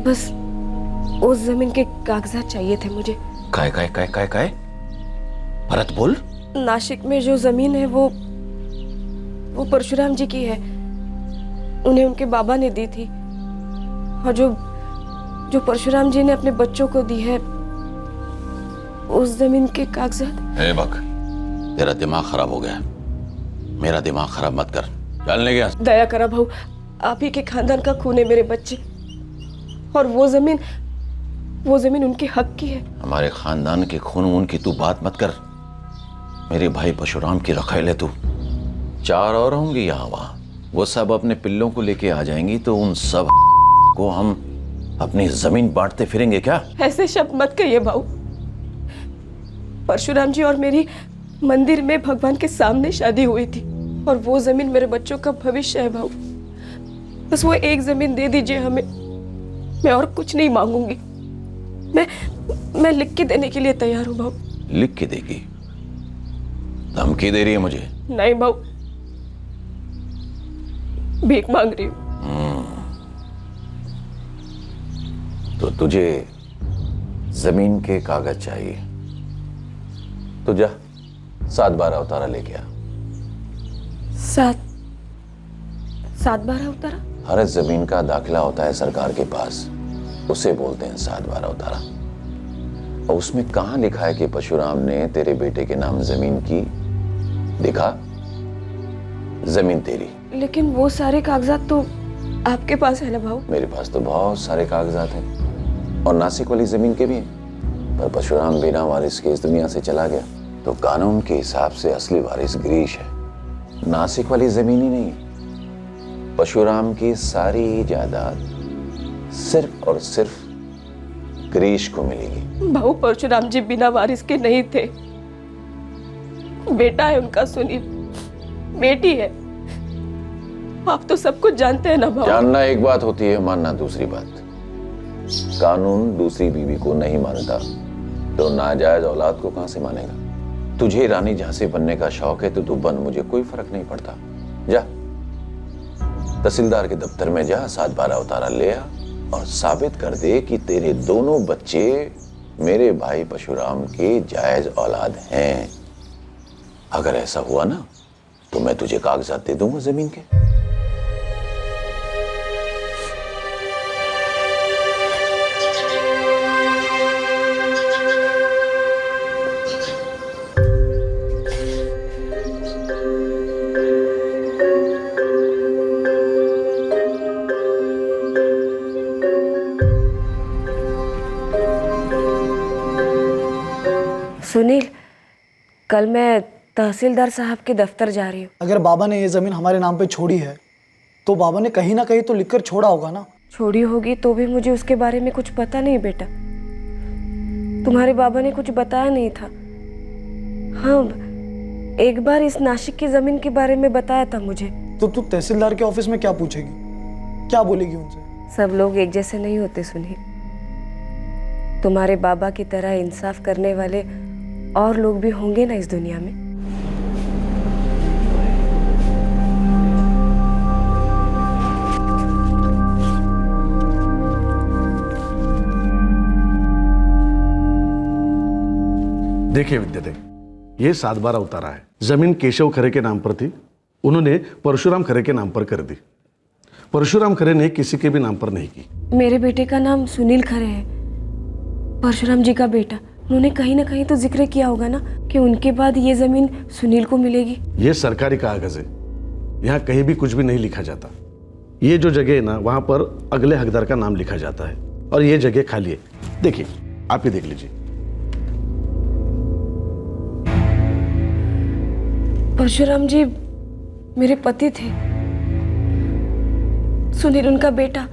बस उस जमीन के कागजात चाहिए थे मुझे। काय भरत बोल। नासिक में जो जमीन है वो परशुराम जी की है, उन्हें उनके बाबा ने दी थी। और जो परशुराम जी ने अपने बच्चों को दी है, उस जमीन के कागजात। हे बक, तेरा दिमाग खराब हो गया, मेरा दिमाग खराब मत कर। चलने गया। दया करा भाऊ, आप ही के खानदान का खून है मेरे बच्चे, और वो जमीन उनके हक की है। हमारे खानदान के खून की तू बात मत कर। मेरे भाई परशुराम की रखाई ले तू। 4 और होंगी यहाँ वहाँ, वो सब अपने पिल्लों को लेके आ जाएंगी, तो उन सब को हम अपनी जमीन बांटते फिरेंगे क्या? ऐसे शब्द मत कहिए भाऊ। परशुराम जी और मेरी मंदिर में भगवान के सामने शादी हुई थी, और वो जमीन मेरे बच्चों का भविष्य है भाऊ। बस वो एक जमीन दे दीजिए हमें, मैं और कुछ नहीं मांगूंगी। मैं लिख के देने के लिए तैयार हूँ भाऊ। लिख के देगी? धमकी दे रही है मुझे? नहीं भाऊ, भीख मांग रही हूँ। तो तुझे जमीन के कागज चाहिए तो जा 7-12 उतारा लेके आ। 7-12 उतारा? हर जमीन का दाखिला होता है सरकार के पास, उसे बोलते हैं 7-12 उतारा। और उसमें कहां लिखा है कि परशुराम ने तेरे बेटे के नाम जमीन की? दिखा, जमीन तेरी। लेकिन वो सारे कागजात तो आपके पास है ना भाऊ? मेरे पास तो बहुत सारे कागजात हैं, और नासिक वाली जमीन के भी हैं। पर परशुराम बिना वारिस के इस दुनिया से चला गया, तो कानून के हिसाब से असली वारिस गिरीश है। नासिक वाली जमीन ही नहीं, परशुराम की सारी जायदाद सिर्फ और सिर्फ गिरीश को मिलेगी। भाऊ, परशुराम जी बिना वारिस के नहीं थे। बेटा है उनका सुनील, बेटी है। आप तो सब कुछ जानते हैं ना भाऊ। जानना एक बात होती है, मानना दूसरी बात। कानून दूसरी बीवी को नहीं मानता, तो नाजायज औलाद को कहां से मानेगा? तुझे रानी झांसी बनने का शौक है तो तू बन, मुझे कोई फर्क नहीं पड़ता। जा तहसीलदार के दफ्तर में जा, 7-12 उतारा ले आ, और साबित कर दे कि तेरे दोनों बच्चे मेरे भाई परशुराम के जायज औलाद हैं। अगर ऐसा हुआ ना, तो मैं तुझे कागजात दे दूंगा जमीन के। सुनील, कल मैं तहसीलदार साहब के दफ्तर जा रही हूँ। अगर बाबा ने ये ज़मीन हमारे नाम पे छोड़ी है, तो बाबा ने कहीं ना कहीं तो लिखकर छोड़ा होगा ना। छोड़ी होगी तो भी मुझे उसके बारे में कुछ पता नहीं बेटा। तुम्हारे बाबा ने कुछ बताया नहीं था। हाँ, एक बार इस नासिक की ज़मीन के बारे में बताया था मुझे। तो तू तहसीलदार के ऑफिस में क्या पूछेगी, क्या बोलेगी उनसे? सब लोग एक जैसे नहीं होते सुनील। तुम्हारे बाबा की तरह इंसाफ करने वाले और लोग भी होंगे ना इस दुनिया में। देखिए विद्यार्थी, ये 7-12 उतारा है। जमीन केशव खरे के नाम पर थी, उन्होंने परशुराम खरे के नाम पर कर दी। परशुराम खरे ने किसी के भी नाम पर नहीं की। मेरे बेटे का नाम सुनील खरे है, परशुराम जी का बेटा। उन्होंने कहीं ना कहीं तो जिक्र किया होगा ना कि उनके बाद ये जमीन सुनील को मिलेगी। ये सरकारी कागज है, यहाँ कहीं भी कुछ भी नहीं लिखा जाता। ये जो जगह है ना, वहां पर अगले हकदार का नाम लिखा जाता है, और ये जगह खाली है। देखिए, आप ही देख लीजिए। परशुराम जी मेरे पति थे, सुनील उनका बेटा।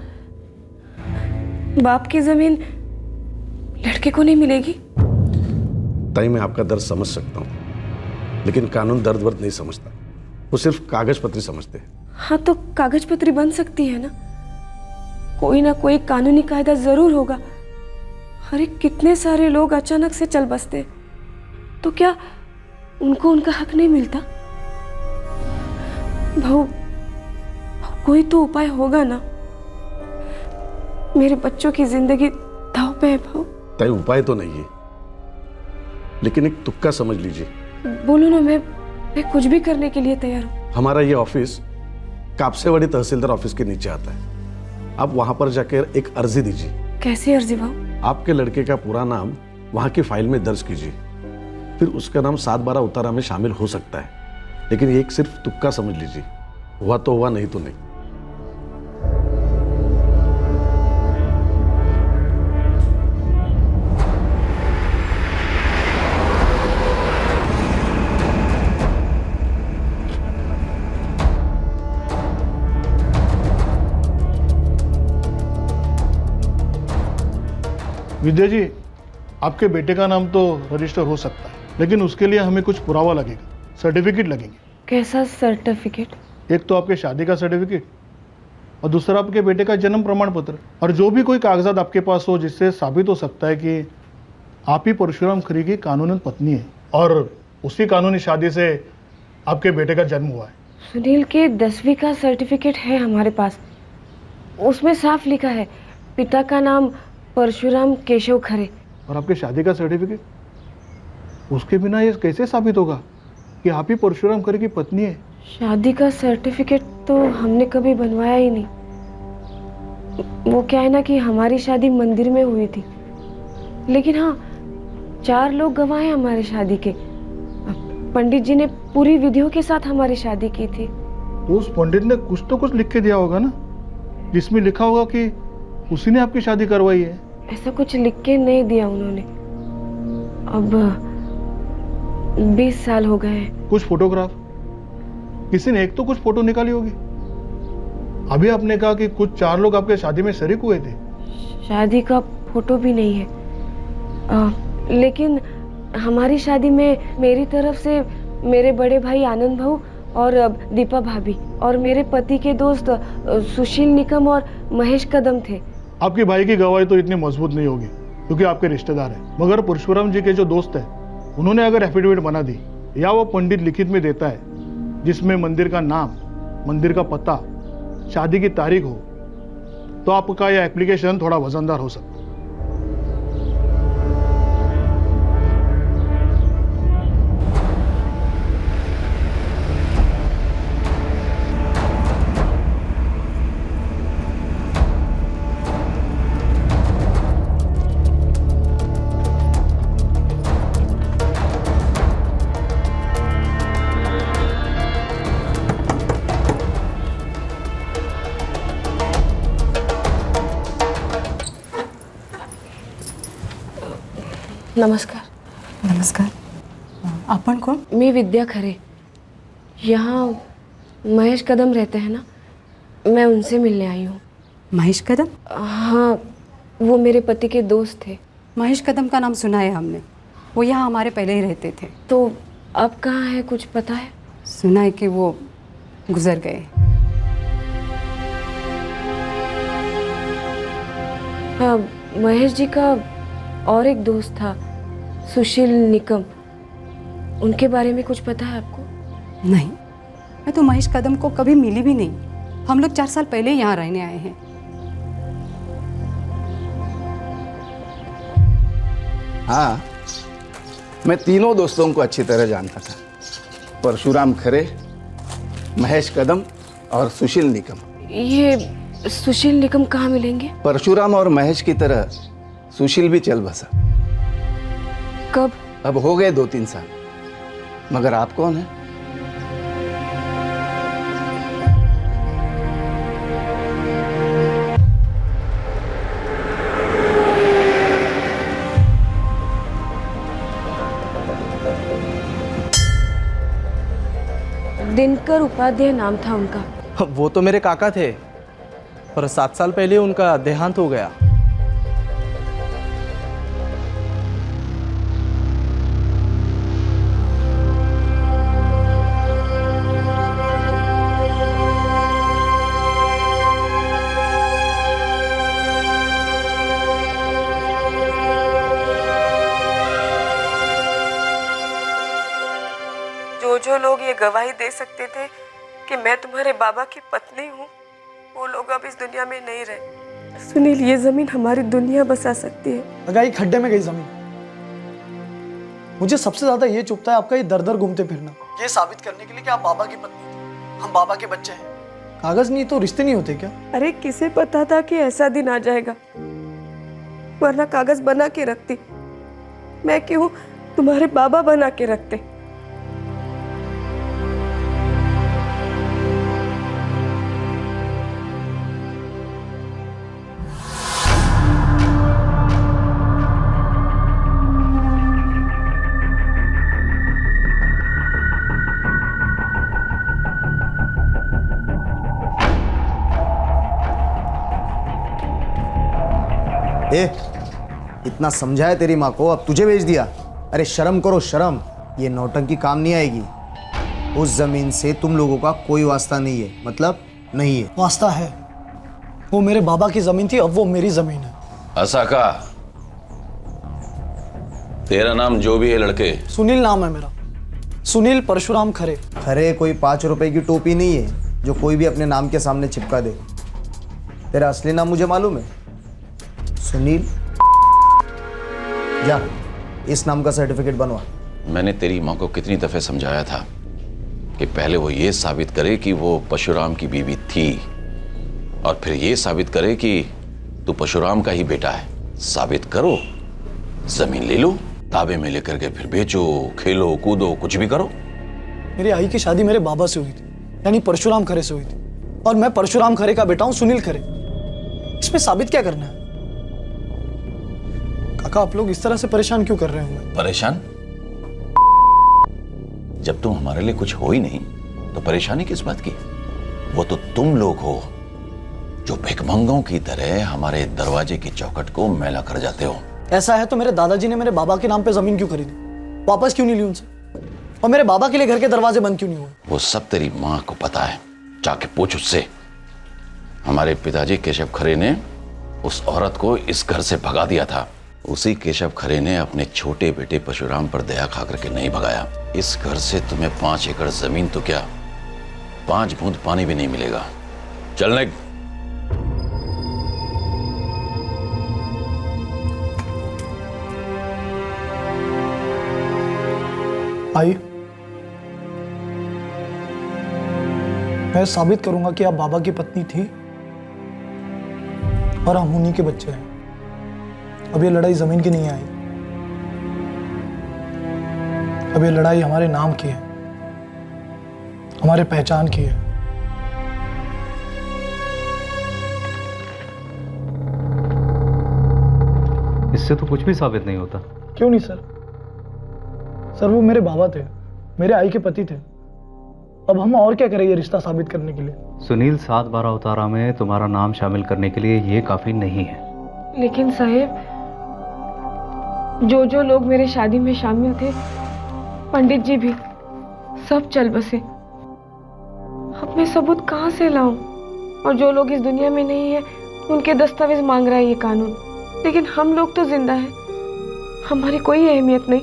बाप की जमीन लड़के को नहीं मिलेगी? ताई, मैं आपका दर्द समझ सकता हूँ, लेकिन कानून दर्द वर्द नहीं समझता, वो सिर्फ कागज पत्री समझते हैं। हाँ, तो कागज पत्री बन सकती है ना, कोई ना कोई कानूनी कायदा जरूर होगा। अरे कितने सारे लोग अचानक से चल बसते, तो क्या उनको उनका हक नहीं मिलता? भाऊ, कोई तो उपाय होगा ना, मेरे बच्चों की जिंदगी दांव पे है भाऊ। ताई, उपाय तो नहीं है, लेकिन एक तुक्का समझ लीजिए। बोलो ना, मैं कुछ भी करने के लिए तैयार हूँ। हमारा ये ऑफिस कापसेवाड़ी तहसीलदार ऑफिस के नीचे आता है। आप वहां पर जाकर एक अर्जी दीजिए। कैसी अर्जी भाऊ? आपके लड़के का पूरा नाम वहां की फाइल में दर्ज कीजिए, फिर उसका नाम 7/12 उतारा में शामिल हो सकता है, लेकिन ये एक सिर्फ तुक्का समझ लीजिए। हुआ तो हुआ, नहीं तो नहीं। विद्या जी, आपके बेटे का नाम तो रजिस्टर हो सकता है, लेकिन उसके लिए हमें कुछ पुरावा लगेगा, सर्टिफिकेट लगेंगे। कैसा सर्टिफिकेट? एक तो आपके शादी का सर्टिफिकेट और दूसरा आपके बेटे का जन्म प्रमाण पत्र, और जो भी कोई कागजात आपके पास हो जिससे साबित हो सकता है कि आप ही परशुराम खरे की कानूनन पत्नी है और उसी कानूनी शादी से आपके बेटे का जन्म हुआ है। सुनील के 10वीं का सर्टिफिकेट है हमारे पास, उसमें साफ लिखा है पिता का नाम परशुराम केशव खरे। और आपके शादी का सर्टिफिकेट, उसके बिना ये कैसे साबित होगा कि आप ही परशुराम खरे की पत्नी है? शादी का सर्टिफिकेट तो हमने कभी बनवाया ही नहीं। वो क्या है ना कि हमारी शादी मंदिर में हुई थी, लेकिन हाँ 4 लोग गवाह हैं हमारी शादी के। पंडित जी ने पूरी विधियों के साथ हमारी शादी की थी। तो उस पंडित ने कुछ तो कुछ लिख के दिया होगा ना, जिसमें लिखा होगा कि उसी ने आपकी शादी करवाई है। ऐसा कुछ लिख के नहीं दिया उन्होंने। अब 20 साल हो गए हैं। कुछ फोटोग्राफ, किसी ने एक तो कुछ फोटो निकाली होगी। अभी आपने कहा कि कुछ 4 लोग आपके शादी में शरीक हुए थे। शादी का फोटो भी नहीं है, लेकिन हमारी शादी में मेरी तरफ से मेरे बड़े भाई आनंद भाऊ और दीपा भाभी और मेरे पति के दोस्त सुशील निकम और महेश कदम थे। आपके भाई की गवाही तो इतनी मजबूत नहीं होगी क्योंकि आपके रिश्तेदार हैं, मगर परशुराम जी के जो दोस्त हैं उन्होंने अगर एफिडेविट बना दी या वो पंडित लिखित में देता है जिसमें मंदिर का नाम, मंदिर का पता, शादी की तारीख हो, तो आपका यह एप्लीकेशन थोड़ा वजनदार हो सकता है। नमस्कार। नमस्कार। आपण कोण? मी विद्या खरे। यहाँ महेश कदम रहते हैं ना, मैं उनसे मिलने आई हूँ। महेश कदम? हाँ, वो मेरे पति के दोस्त थे। महेश कदम का नाम सुना है हमने, वो यहाँ हमारे पहले ही रहते थे। तो अब कहाँ है, कुछ पता है? सुना है कि वो गुजर गए। हाँ, महेश जी का और एक दोस्त था सुशील निकम, उनके बारे में कुछ पता है आपको? नहीं, मैं तो महेश कदम को कभी मिली भी नहीं। हम लोग 4 साल पहले यहाँ रहने आए हैं। हाँ, मैं तीनों दोस्तों को अच्छी तरह जानता था, परशुराम खरे, महेश कदम और सुशील निकम। ये सुशील निकम कहाँ मिलेंगे? परशुराम और महेश की तरह सुशील भी चल बसा। कब? अब हो गए 2-3 साल। मगर आप कौन हैं? दिनकर उपाध्याय नाम था उनका। वो तो मेरे काका थे, पर 7 साल पहले उनका देहांत हो गया। लोग ये गवाही दे सकते थे कि मैं तुम्हारे बाबा की पत्नी हूँ, वो लोग अब इस दुनिया में नहीं रहे। सुनील, ये जमीन हमारी दुनिया बसा सकती है। लगाई खड्डे में गई जमीन। मुझे सबसे ज्यादा ये चुभता है आपका ये दर दर घूमते फिरना, ये साबित करने के लिए कि आप बाबा की पत्नी थे, हम बाबा के बच्चे हैं। कागज नहीं तो रिश्ते नहीं होते क्या? अरे किसे पता था कि ऐसा दिन आ जाएगा, वरना कागज बना के रखती। मैं क्यों, तुम्हारे बाबा बना के रखते। ए, इतना समझाया तेरी माँ को, अब तुझे भेज दिया। अरे शर्म करो शर्म, ये नौटंकी काम नहीं आएगी। उस जमीन से तुम लोगों का कोई वास्ता नहीं है, मतलब नहीं है। वास्ता है, वो मेरे बाबा की जमीन थी, अब वो मेरी जमीन है। असाका, तेरा नाम जो भी है लड़के? सुनील नाम है मेरा, सुनील परशुराम खरे। खरे कोई 5 रुपए की टोपी नहीं है जो कोई भी अपने नाम के सामने चिपका दे। तेरा असली नाम मुझे मालूम है, सुनील। जा इस नाम का सर्टिफिकेट बनवा। मैंने तेरी माँ को कितनी दफे समझाया था कि पहले वो ये साबित करे कि वो परशुराम की बीवी थी, और फिर ये साबित करे कि तू परशुराम का ही बेटा है। साबित करो, जमीन ले लो, ताबे में लेकर के फिर बेचो, खेलो कूदो, कुछ भी करो। मेरी आई की शादी मेरे बाबा से हुई थी, यानी परशुराम खरे से हुई थी, और मैं परशुराम खरे का बेटा हूं, सुनील खरे। इसमें साबित क्या करना है? काका, आप लोग इस तरह से परेशान क्यों कर रहे हो? परेशान? जब तुम हमारे लिए कुछ हो ही नहीं तो परेशानी किस बात की? वो तो तुम लोग हो जो भिखमंगों की तरह हमारे दरवाजे की चौखट को मैला कर जाते हो। ऐसा है तो मेरे दादाजी ने मेरे बाबा के नाम पे जमीन क्यों खरीदी, वापस क्यों नहीं ली उनसे? और मेरे बाबा के लिए घर के दरवाजे बंद क्यों नहीं हुए? वो सब तेरी माँ को पता है, जाके पूछ उससे। हमारे पिताजी केशव खरे ने उस औरत को इस घर से भगा दिया था। उसी केशव खरे ने अपने छोटे बेटे परशुराम पर दया खा करके नहीं भगाया। इस घर से तुम्हें 5 एकड़ जमीन तो क्या, 5 बूंद पानी भी नहीं मिलेगा। चलने। आई, मैं साबित करूंगा कि आप बाबा की पत्नी थी और हम उन्हीं के बच्चे हैं। अब ये लड़ाई जमीन की नहीं आई, अब ये लड़ाई हमारे नाम की है, हमारे पहचान की है। इससे तो कुछ भी साबित नहीं होता। क्यों नहीं सर? सर वो मेरे बाबा थे, मेरे आई के पति थे। अब हम और क्या करें ये रिश्ता साबित करने के लिए? सुनील, 7/12 उतारा में तुम्हारा नाम शामिल करने के लिए ये काफी नहीं है। लेकिन साहेब, जो लोग मेरे शादी में शामिल थे, पंडित जी भी, सब चल बसे। अब मैं सबूत कहाँ से लाऊं? और जो लोग इस दुनिया में नहीं है उनके दस्तावेज मांग रहा है ये कानून। लेकिन हम लोग तो जिंदा हैं, हमारी कोई अहमियत नहीं।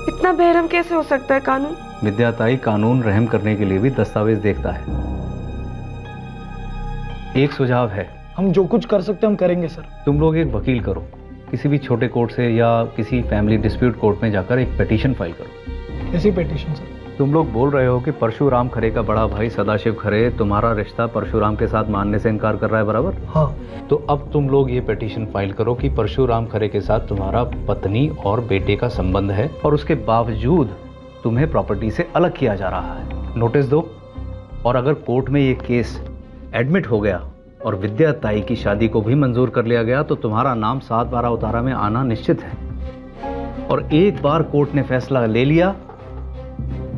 इतना बेरहम कैसे हो सकता है कानून? विद्याताई, कानून रहम करने के लिए भी दस्तावेज देखता है। एक सुझाव है, हम जो कुछ कर सकते हैं हम करेंगे सर। तुम लोग एक वकील करो, किसी भी छोटे कोर्ट से या किसी फैमिली डिस्प्यूट कोर्ट में जाकर एक पिटीशन फाइल करो। कैसी पिटीशन सर? तुम लोग बोल रहे हो कि परशुराम खरे का बड़ा भाई सदाशिव खरे तुम्हारा रिश्ता परशुराम के साथ मानने से इनकार कर रहा है, बराबर? हाँ। तो अब तुम लोग ये पिटीशन फाइल करो कि परशुराम खरे के साथ तुम्हारा पत्नी और बेटे का संबंध है और उसके बावजूद तुम्हें प्रॉपर्टी से अलग किया जा रहा है। नोटिस दो, और अगर कोर्ट में ये केस एडमिट हो गया और विद्याताई की शादी को भी मंजूर कर लिया गया तो तुम्हारा नाम 7/12 उतारा में आना निश्चित है। और एक बार कोर्ट ने फैसला ले लिया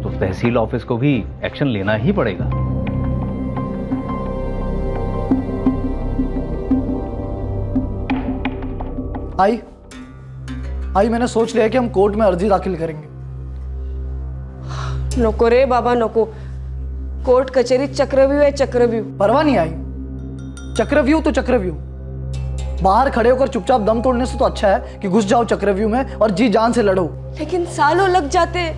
तो तहसील ऑफिस को भी एक्शन लेना ही पड़ेगा। आई, मैंने सोच लिया कि हम कोर्ट में अर्जी दाखिल करेंगे। नको रे बाबा नको, कोर्ट कचहरी चक्रव्यूह है, चक्रव्यूह। परवाह नहीं आई, चक्रव्यूह तो चक्रव्यूह। बाहर खड़े होकर चुपचाप दम तोड़ने से तो अच्छा है कि घुस जाओ चक्रव्यूह में और जी जान से लड़ो। लेकिन सालों लग जाते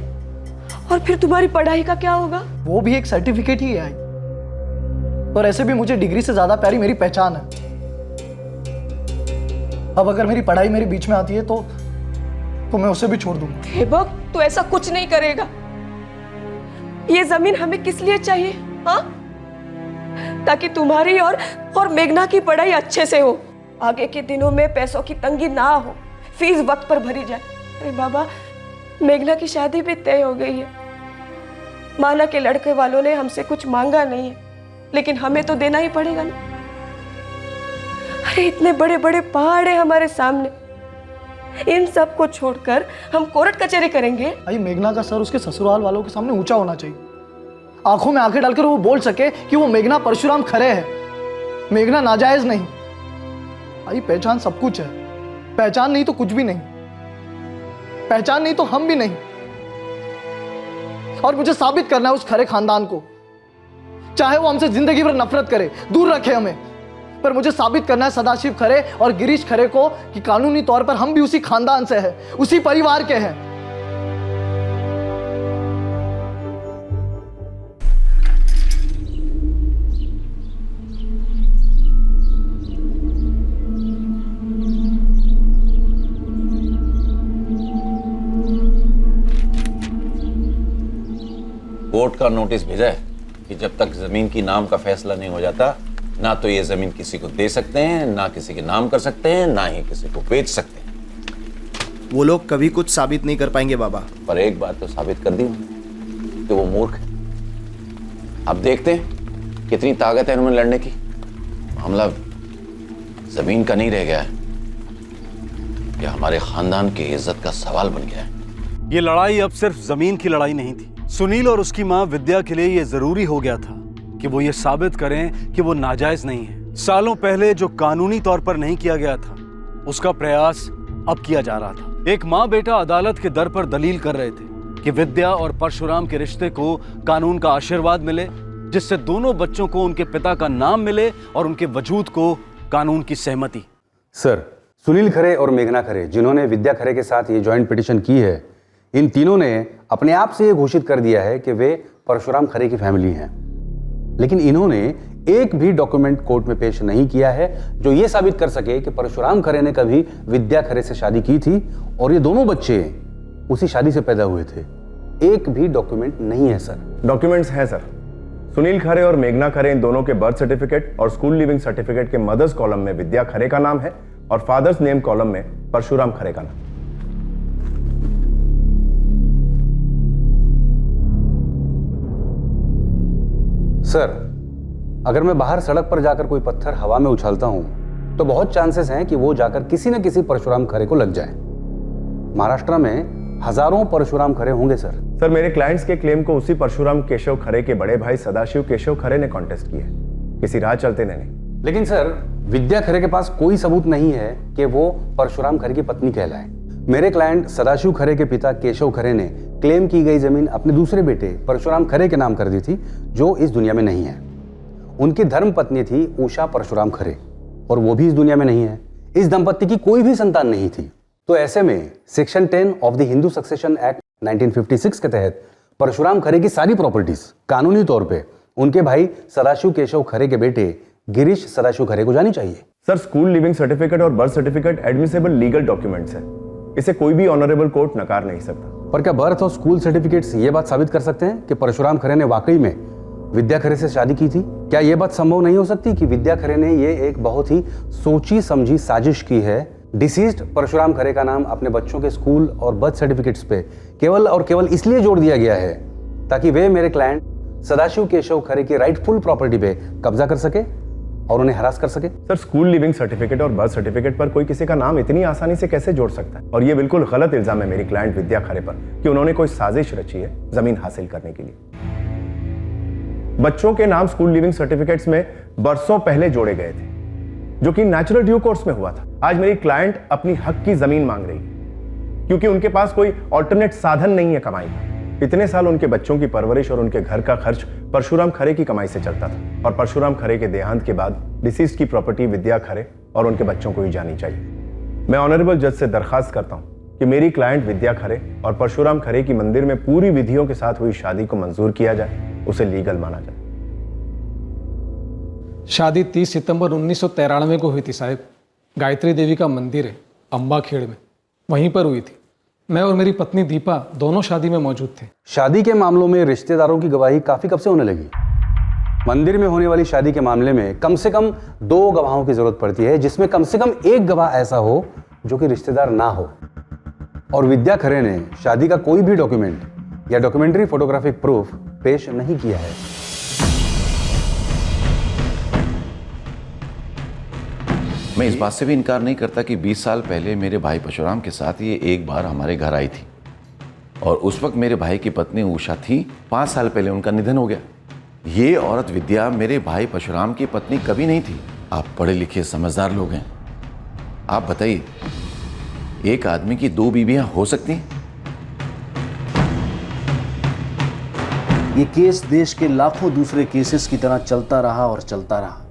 और फिर तुम्हारी पढ़ाई का क्या होगा? वो भी एक सर्टिफिकेट ही है। और ऐसे भी मुझे डिग्री से ज्यादा प्यारी मेरी पहचान है। अब अगर मेरी पढ़ाई मेरे बीच में आती है तो मैं उसे भी छोड़ दूंगा। हेबक, तू ऐसा कुछ नहीं करेगा। ये जमीन हमें किस लिए चाहिए? हाँ, ताकि तुम्हारी और मेघना की पढ़ाई अच्छे से हो, आगे के दिनों में पैसों की तंगी ना हो, फीस वक्त पर भरी जाए। अरे बाबा, मेघना की शादी भी तय हो गई है। माना के लड़के वालों ने हमसे कुछ मांगा नहीं है, लेकिन हमें तो देना ही पड़ेगा ना। अरे इतने बड़े बड़े पहाड़ है हमारे सामने, इन सब को छोड़कर हम कोर्ट कचहरी करेंगे? भाई मेघना का सर उसके ससुराल वालों के सामने ऊंचा होना चाहिए, आंखों में आंखें डालकर वो बोल सके कि वो मेघना परशुराम खरे है, मेघना नाजायज नहीं। भाई पहचान सब कुछ है, पहचान नहीं तो कुछ भी नहीं, पहचान नहीं तो हम भी नहीं। और मुझे साबित करना है उस खरे खानदान को, चाहे वो हमसे जिंदगी भर नफरत करे, दूर रखे हमें, पर मुझे साबित करना है सदाशिव खरे और गिरीश खरे को कि कानूनी तौर पर हम भी उसी खानदान से हैं, उसी परिवार के हैं। कोर्ट का नोटिस भेजा है कि जब तक जमीन की नाम का फैसला नहीं हो जाता, ना तो ये जमीन किसी को दे सकते हैं, ना किसी के नाम कर सकते हैं, ना ही किसी को बेच सकते हैं। वो लोग कभी कुछ साबित नहीं कर पाएंगे बाबा। पर एक बात तो साबित कर दी कि वो मूर्ख है। अब देखते हैं कितनी ताकत है उन्हें लड़ने की। मामला जमीन का नहीं रह गया है, यह हमारे खानदान की इज्जत का सवाल बन गया है। ये लड़ाई अब सिर्फ जमीन की लड़ाई नहीं थी। सुनील और उसकी मां विद्या के लिए यह जरूरी हो गया था कि वो ये साबित करें कि वो नाजायज नहीं है। सालों पहले जो कानूनी तौर पर नहीं किया गया था, उसका प्रयास अब किया जा रहा था। एक माँ बेटा अदालत के दर पर दलील कर रहे थे कि विद्या और परशुराम के रिश्ते को कानून का आशीर्वाद मिले, जिससे दोनों बच्चों को उनके पिता का नाम मिले और उनके वजूद को कानून की सहमति। सर, सुनील खरे और मेघना खरे जिन्होंने विद्या खरे के साथ ये ज्वाइंट पिटीशन की है, इन तीनों ने अपने आप से ये घोषित कर दिया है कि वे परशुराम खरे की फैमिली हैं। लेकिन इन्होंने एक भी डॉक्यूमेंट कोर्ट में पेश नहीं किया है जो ये साबित कर सके कि परशुराम खरे ने कभी विद्या खरे से शादी की थी और ये दोनों बच्चे उसी शादी से पैदा हुए थे। एक भी डॉक्यूमेंट नहीं है सर। डॉक्यूमेंट्स हैं सर। सुनील खरे और मेघना खरे इन दोनों के बर्थ सर्टिफिकेट और स्कूल लिविंग सर्टिफिकेट के मदर्स कॉलम में विद्या खरे का नाम है और फादर्स नेम कॉलम में परशुराम खरे का नाम। सर, अगर मैं बाहर सड़क पर जाकर कोई पत्थर हवा में उछालता हूं तो बहुत चांसेस हैं कि वो जाकर किसी न किसी परशुराम खरे को लग जाए। महाराष्ट्र में हजारों परशुराम खरे होंगे सर। सर, मेरे क्लाइंट्स के क्लेम को उसी परशुराम केशव खरे के बड़े भाई सदाशिव केशव खरे ने कॉन्टेस्ट किया, किसी राह चलते नहीं। लेकिन सर, विद्या खरे के पास कोई सबूत नहीं है कि वो परशुराम खरे की पत्नी कहलाए। मेरे क्लाइंट सदाशिव खरे के पिता केशव खरे ने क्लेम की गई जमीन अपने दूसरे बेटे परशुराम खरे के नाम कर दी थी, जो इस दुनिया में नहीं है। उनकी धर्म पत्नी थी उषा परशुराम खरे और वो भी इस दुनिया में नहीं है। इस दंपत्ति की कोई भी संतान नहीं थी। तो ऐसे में section 10 of the Hindu succession act 1956 के तहत परशुराम खरे की सारी प्रॉपर्टीज कानूनी तौर पे उनके भाई सदाशिव केशव खरे के बेटे गिरीश सदाशिव खरे को जानी चाहिए। सर, स्कूल लिविंग सर्टिफिकेट और birth certificate admissible legal documents हैं, इसे कोई भी ऑनरेबल कोर्ट नकार नहीं सकता। पर क्या बर्थ और स्कूल सर्टिफिकेट्स ये बात साबित कर सकते हैं कि परशुराम खरे ने वाकई में विद्या खरे से शादी की थी? क्या यह बात संभव नहीं हो सकती कि विद्या खरे ने ये एक बहुत ही सोची समझी साजिश की है, डिसीज्ड परशुराम खरे का नाम अपने बच्चों के स्कूल और बर्थ सर्टिफिकेट्स पे केवल और केवल इसलिए जोड़ दिया गया है ताकि वे मेरे क्लाइंट सदाशिव केशव खरे की राइटफुल प्रॉपर्टी पे कब्जा कर सके और उन्हें हरास कर सके? सर, स्कूल लिविंग सर्टिफिकेट और बर्थ सर्टिफिकेट पर कोई किसी का नाम इतनी आसानी से कैसे जोड़ सकता है? और ये बिल्कुल गलत इल्जाम है मेरी क्लाइंट विद्या खरे पर कि उन्होंने कोई साजिश रची है जमीन हासिल करने के लिए। बच्चों के नाम स्कूल लिविंग सर्टिफिकेट्स में बरसों पहले जोड़े गए थे, जो कि नेचुरल ड्यू कोर्स में हुआ था। आज मेरी क्लाइंट अपनी हक की जमीन मांग रही है क्योंकि उनके पास कोई ऑल्टरनेट साधन नहीं है कमाई का। इतने साल उनके बच्चों की परवरिश और उनके घर का खर्च परशुराम खरे की कमाई से चलता था और परशुराम खरे के देहांत के बाद डिसीज की प्रॉपर्टी विद्या खरे और उनके बच्चों को ही जानी चाहिए। मैं ऑनरेबल जज से दरखास्त करता हूं कि मेरी क्लाइंट विद्या खरे और परशुराम खरे की मंदिर में पूरी विधियों के साथ हुई शादी को मंजूर किया जाए, उसे लीगल माना जाए। शादी 30 सितंबर 1993 को हुई थी साहब। गायत्री देवी का मंदिर है अम्बाखेड़ में, वहीं पर हुई थी। मैं और मेरी पत्नी दीपा दोनों शादी में मौजूद थे। शादी के मामलों में रिश्तेदारों की गवाही काफी कब से होने लगी? मंदिर में होने वाली शादी के मामले में कम से कम 2 गवाहों की जरूरत पड़ती है, जिसमें कम से कम एक गवाह ऐसा हो जो कि रिश्तेदार ना हो। और विद्या खरे ने शादी का कोई भी डॉक्यूमेंट या डॉक्यूमेंट्री फोटोग्राफिक प्रूफ पेश नहीं किया है। मैं इस बात से भी इनकार नहीं करता कि 20 साल पहले मेरे भाई परशुराम के साथ ये एक बार हमारे घर आई थी और उस वक्त मेरे भाई की पत्नी उषा थी। 5 साल पहले उनका निधन हो गया। ये औरत विद्या मेरे भाई परशुराम की पत्नी कभी नहीं थी। आप पढ़े लिखे समझदार लोग हैं, आप बताइए, एक आदमी की 2 बीवियां हो सकती हैं? ये केस देश के लाखों दूसरे केसेस की तरह चलता रहा और चलता रहा।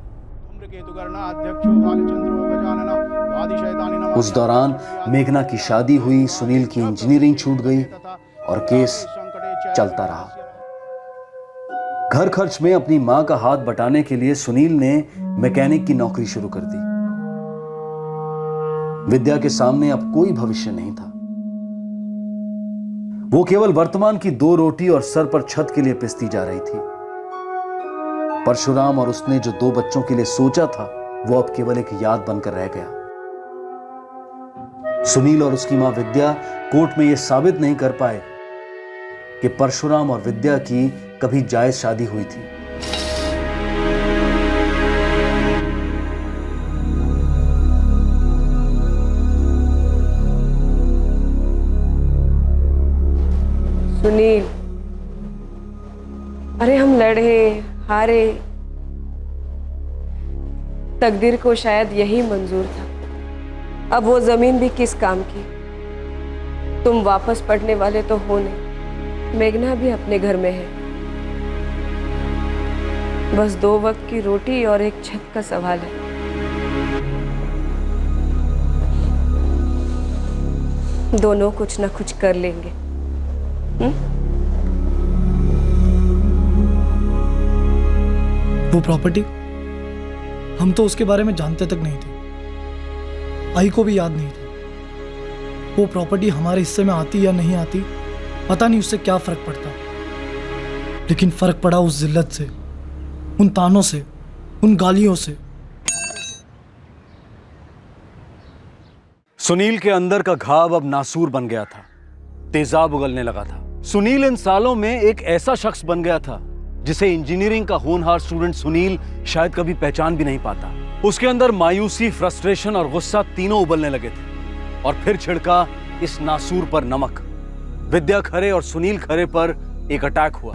उस दौरान मेघना की शादी हुई, सुनील की इंजीनियरिंग छूट गई और केस चलता रहा। घर खर्च में अपनी मां का हाथ बटाने के लिए सुनील ने मैकेनिक की नौकरी शुरू कर दी। विद्या के सामने अब कोई भविष्य नहीं था। वो केवल वर्तमान की 2 रोटी और सर पर छत के लिए पिसती जा रही थी। परशुराम और उसने जो 2 बच्चों के लिए सोचा था वो अब केवल एक याद बनकर रह गया। सुनील और उसकी मां विद्या कोर्ट में यह साबित नहीं कर पाए कि परशुराम और विद्या की कभी जायज शादी हुई थी। सुनील, अरे हम लड़े हारे, तकदीर को शायद यही मंजूर था। अब वो जमीन भी किस काम की। तुम वापस पढ़ने वाले तो हो नहीं, मेघना भी अपने घर में है। बस 2 वक्त की रोटी और एक छत का सवाल है। दोनों कुछ ना कुछ कर लेंगे। वो प्रॉपर्टी, हम तो उसके बारे में जानते तक नहीं थे, आई को भी याद नहीं था। वो प्रॉपर्टी हमारे हिस्से में आती या नहीं आती पता नहीं, उससे क्या फर्क पड़ता, लेकिन फर्क पड़ा उस जिल्लत से, उन तानों से, उन गालियों से। सुनील के अंदर का घाव अब नासूर बन गया था, तेजाब उगलने लगा था। सुनील इन सालों में एक ऐसा शख्स बन गया था जिसे इंजीनियरिंग का होनहार स्टूडेंट सुनील शायद कभी पहचान भी नहीं पाता। उसके अंदर मायूसी, फ्रस्ट्रेशन और गुस्सा तीनों उबलने लगे थे और फिर छिड़का इस नासूर पर नमक। विद्या खरे और सुनील खरे पर एक अटैक हुआ।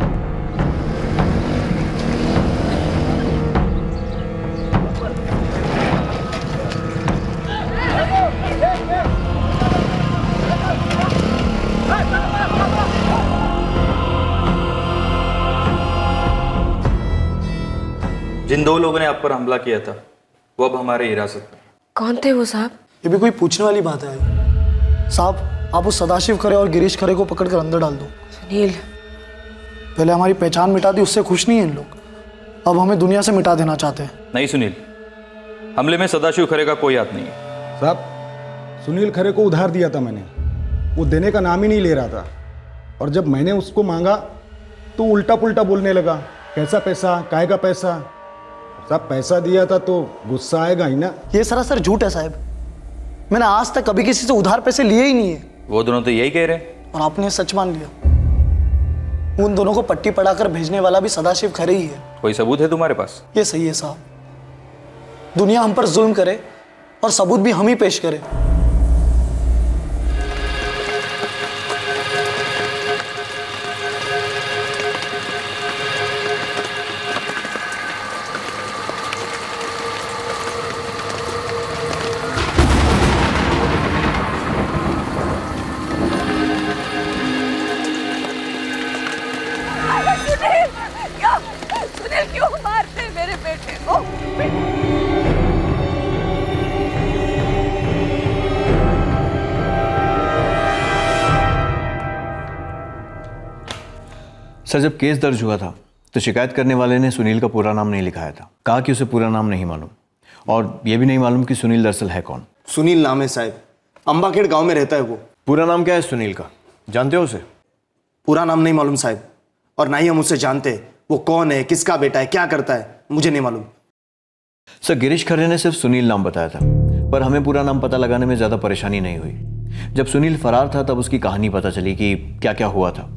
जिन 2 लोगों ने आप पर हमला किया था वो अब हमारे हिरासत में। कौन थे वो साहब? ये भी कोई पूछने वाली बात है साहब? आप उस सदाशिव खरे और गिरीश खरे को पकड़कर अंदर डाल दो। सुनील, पहले हमारी पहचान मिटा दी, उससे खुश नहीं है इन लोग, अब हमें दुनिया से मिटा देना चाहते हैं। नहीं सुनील, हमले में सदाशिव खरे का कोई हाथ नहीं है। साहब, सुनील खरे को उधार दिया था मैंने, वो देने का नाम ही नहीं ले रहा था, और जब मैंने उसको मांगा तो उल्टा पुल्टा बोलने लगा। कैसा पैसा, काहे का पैसा? साहब, पैसा दिया था तो गुस्सा आएगा ही ना। ये सरासर झूठ है साहब, मैंने आज तक कभी किसी से उधार पैसे लिए ही नहीं है। वो दोनों तो यही कह रहे हैं और आपने सच मान लिया। उन दोनों को पट्टी पढ़ाकर भेजने वाला भी सदाशिव खरे ही है। कोई सबूत है तुम्हारे पास? ये सही है साहब, दुनिया हम पर जुल्म करे और सबूत भी हम ही पेश करें। सर, जब केस दर्ज हुआ था तो शिकायत करने वाले ने सुनील का पूरा नाम नहीं लिखाया था। कहा कि उसे पूरा नाम नहीं मालूम और ये भी नहीं मालूम कि सुनील दरअसल है कौन। सुनील नाम है साहब, अंबाखेड़ गांव में रहता है वो। पूरा नाम क्या है सुनील का, जानते हो उसे? पूरा नाम नहीं मालूम साहब, और ना ही हम उससे जानते हैं वो कौन है, किसका बेटा है, क्या करता है, मुझे नहीं मालूम। सर, गिरीश खरे ने सिर्फ सुनील नाम बताया था, पर हमें पूरा नाम पता लगाने में ज़्यादा परेशानी नहीं हुई। जब सुनील फरार था तब उसकी कहानी पता चली कि क्या क्या हुआ था।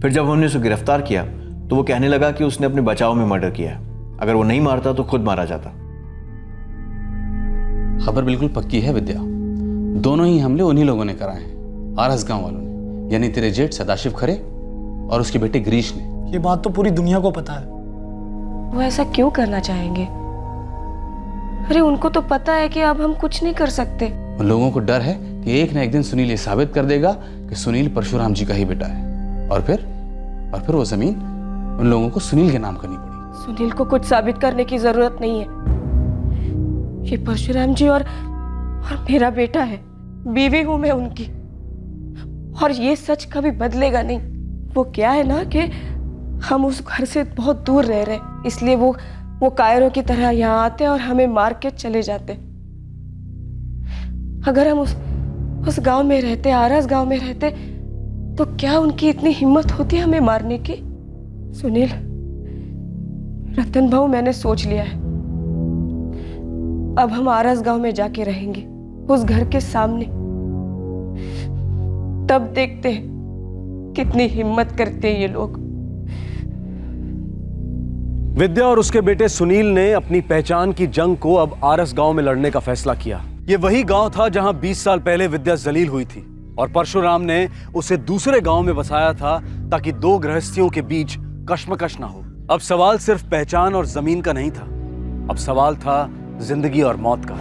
फिर जब हमने उसे गिरफ्तार किया तो वो कहने लगा कि उसने अपने बचाव में मर्डर किया है। अगर वो नहीं मारता तो खुद मारा जाता। खबर बिल्कुल पक्की है विद्या, दोनों ही हमले उन्हीं लोगों ने कराए हैं, आरस गांव वालों ने, यानी तेरे जेठ सदाशिव खरे और उसके बेटे गिरीश ने। ये बात तो पूरी दुनिया को पता है। वो ऐसा क्यों करना चाहेंगे? अरे उनको तो पता है कि अब हम कुछ नहीं कर सकते। उन लोगों को डर है कि एक ना एक दिन सुनील ये साबित कर देगा कि सुनील परशुराम जी का ही बेटा है, और फिर वो जमीन उन लोगों को सुनील के नाम करनी पड़ी। सुनील को कुछ साबित करने की जरूरत नहीं है। ये परशुराम जी और मेरा बेटा है, बीवी हूं मैं उनकी, और ये सच कभी बदलेगा नहीं। वो क्या है ना कि हम उस घर से बहुत दूर रह रहे, इसलिए वो कायरों की तरह यहाँ आते और हमें मार के चले जाते। अगर हम उस गांव में रहते, आरस गांव में रहते, तो क्या उनकी इतनी हिम्मत होती हमें मारने की? सुनील, रतन भाऊ, मैंने सोच लिया है, अब हम आरस गांव में जाके रहेंगे, उस घर के सामने। तब देखते हैं कितनी हिम्मत करते हैं ये लोग। विद्या और उसके बेटे सुनील ने अपनी पहचान की जंग को अब आरस गांव में लड़ने का फैसला किया। ये वही गांव था जहां 20 साल पहले विद्या जलील हुई थी और परशुराम ने उसे दूसरे गांव में बसाया था ताकि दो गृहस्थियों के बीच कश्मकश ना हो। अब सवाल सिर्फ पहचान और जमीन का नहीं था, अब सवाल था जिंदगी और मौत का।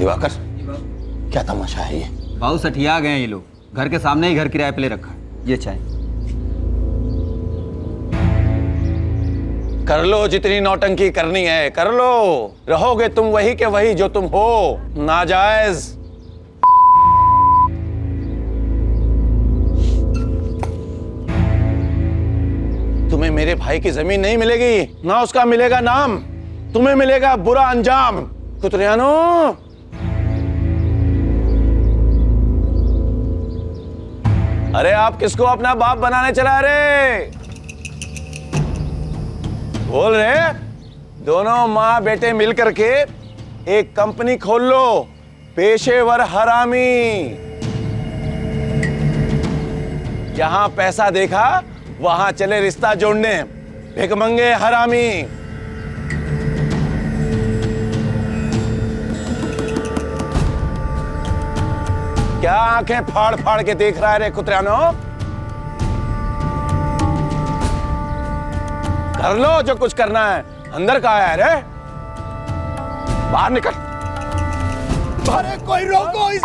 दिवाकर, क्या तमाशा है ये? भाऊ सठिया गए हैं ये लोग, घर के सामने ही घर किराए पे ले रखा है। ये चाय कर लो, जितनी नौटंकी करनी है कर लो, रहोगे तुम वही के वही जो तुम हो, नाजायज। तुम्हें मेरे भाई की जमीन नहीं मिलेगी, ना उसका मिलेगा नाम, तुम्हें मिलेगा बुरा अंजाम। कुतरियानो, अरे आप किसको अपना बाप बनाने चला रहे? बोल रहे दोनों माँ बेटे मिलकर के एक कंपनी खोल लो, पेशेवर हरामी। जहां पैसा देखा वहां चले रिश्ता जोड़ने, भिखमंगे हरामी। क्या आंखें फाड़ फाड़ के देख रहा है रे कुतरानो? कर लो जो कुछ करना है। अंदर कहाँ है रे? बाहर निकल। अरे कोई रोको इस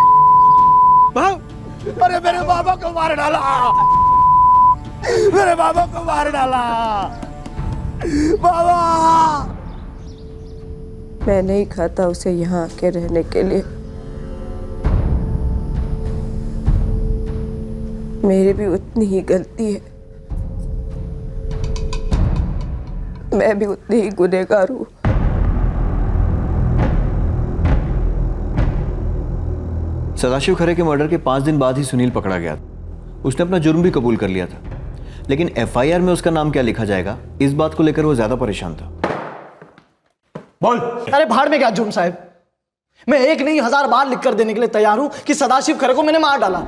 अरे मेरे बाबा को मार डाला, मेरे बाबा को मार डाला। बाबा, मैं नहीं खाता उसे यहाँ आके रहने के लिए। मेरी भी उतनी ही गलती है, मैं भी उतनी ही गुनहगार हूँ। सदाशिव खरे के मर्डर के 5 दिन बाद ही सुनील पकड़ा गया। उसने अपना जुर्म भी कबूल कर लिया था, लेकिन एफआईआर में उसका नाम क्या लिखा जाएगा, इस बात को लेकर वो ज्यादा परेशान था। बोल। अरे भाड़ में क्या जुर्म साहब, मैं एक नहीं 1000 बार लिख कर देने के लिए तैयार हूं कि सदाशिव खरे को मैंने मार डाला,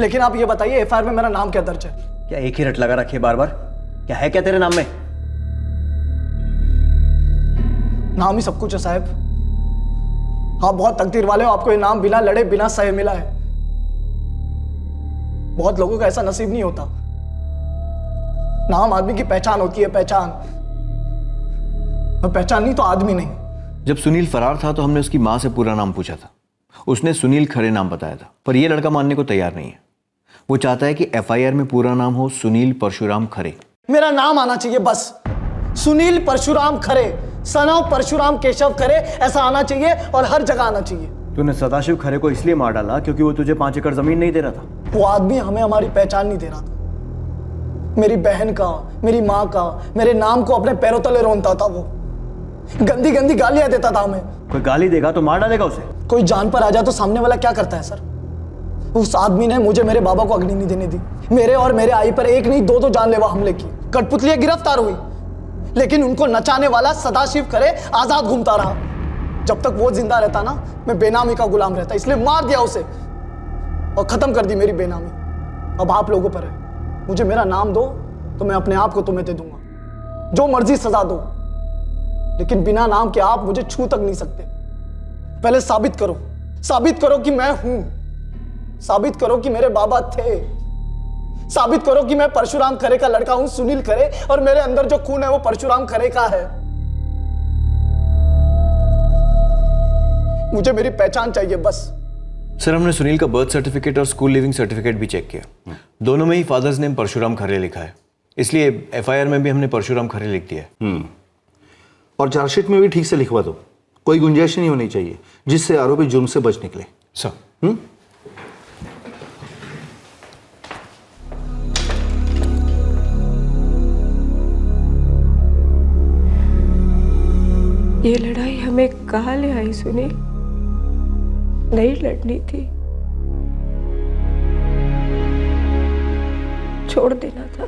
लेकिन आप ये बताइए एफआईआर में मेरा नाम क्या दर्ज है? क्या एक ही रट लगा रखी है बार बार? क्या है क्या तेरे नाम में? नाम ही सब कुछ है साहब। आप बहुत तकदीर वाले हो, आपको ये नाम बिना लड़े बिना सहे मिला है। बहुत लोगों का ऐसा नसीब नहीं होता। नाम आदमी की पहचान होती है, पहचान। और पहचान नहीं तो आदमी नहीं। जब सुनील फरार था तो हमने उसकी माँ से पूरा नाम पूछा था। उसने सुनील खरे नाम बताया था, पर यह लड़का मानने को तैयार नहीं है। वो चाहता है कि एफआईआर में पूरा नाम हो सुनील परशुराम खरे। मेरा नाम आना चाहिए बस, सुनील परशुराम खरे, सन ऑफ परशुराम केशव खरे, ऐसा आना चाहिए और हर जगह आना चाहिए। तूने सदाशिव खरे को इसलिए मार डाला क्योंकि वो तुझे 5 एकड़ जमीन नहीं दे रहा था। वो आदमी हमें हमारी पहचान नहीं दे रहा था। मेरी बहन का, मेरी माँ का, मेरे नाम को अपने पैरों तले रोनता था। वो गंदी गंदी गालियां देता था हमें। कोई गाली देगा तो मार डालेगा उसे। कोई जान पर आ जाए तो सामने वाला क्या करता है सर? उस आदमी ने मुझे मेरे बाबा को अग्नि नहीं देने दी। मेरे और मेरे आई पर एक नहीं दो जानलेवा हमले किए। कठपुतलियां गिरफ्तार हुई, लेकिन उनको नचाने वाला सदाशिव खरे आजाद घूमता रहा। जब तक वो जिंदा रहता ना, मैं बेनामी का गुलाम रहता, इसलिए मार दिया उसे और खत्म कर दी मेरी बेनामी। अब आप लोगों पर है, मुझे मेरा नाम दो तो मैं अपने आप को तुम्हें दे दूंगा। जो मर्जी सजा दो, लेकिन बिना नाम के आप मुझे छू तक नहीं सकते। पहले साबित करो, साबित करो कि मैं हूं, साबित करो कि मेरे बाबा थे, साबित करो कि मैं परशुराम खरे का लड़का हूं, सुनील खरे, और मेरे अंदर जो खून है वो परशुराम खरे का है। मुझे मेरी पहचान चाहिए बस। सर, हमने सुनील का बर्थ सर्टिफिकेट और स्कूल लिविंग सर्टिफिकेट भी चेक किया। दोनों में ही फादर्स नेम परशुराम खरे लिखा है, इसलिए एफआईआर में भी हमने परशुराम खरे लिख दिया है। और चार्जशीट में भी ठीक से लिखवा दो, कोई गुंजाइश नहीं होनी चाहिए जिससे आरोपी जुर्म से बच निकले। सर। ये लड़ाई हमें कहाँ ले आई सुनील? नहीं लड़नी थी, छोड़ देना था।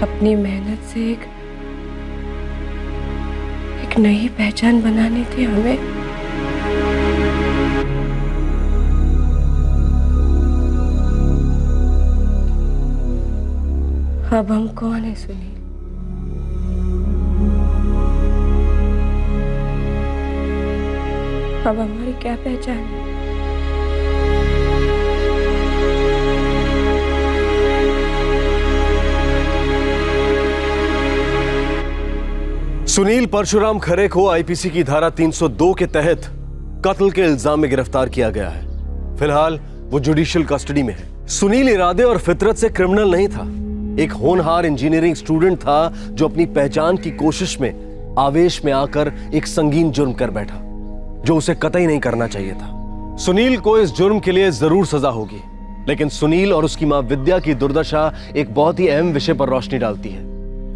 अपनी मेहनत से एक नई पहचान बनानी थी हमें। अब हम कौन है सुनील? अब हमारी क्या पहचान है? सुनील परशुराम खरे को आईपीसी की धारा 302 के तहत कत्ल के इल्जाम में गिरफ्तार किया गया है। फिलहाल वो जुडिशियल कस्टडी में है। सुनील इरादे और फितरत से क्रिमिनल नहीं था। एक होनहार इंजीनियरिंग स्टूडेंट था जो अपनी पहचान की कोशिश में आवेश में आकर एक संगीन जुर्म कर बैठा जो उसे कतई नहीं करना चाहिए था। सुनील को इस जुर्म के लिए जरूर सजा होगी, लेकिन सुनील और उसकी मां विद्या की दुर्दशा एक बहुत ही अहम विषय पर रोशनी डालती है,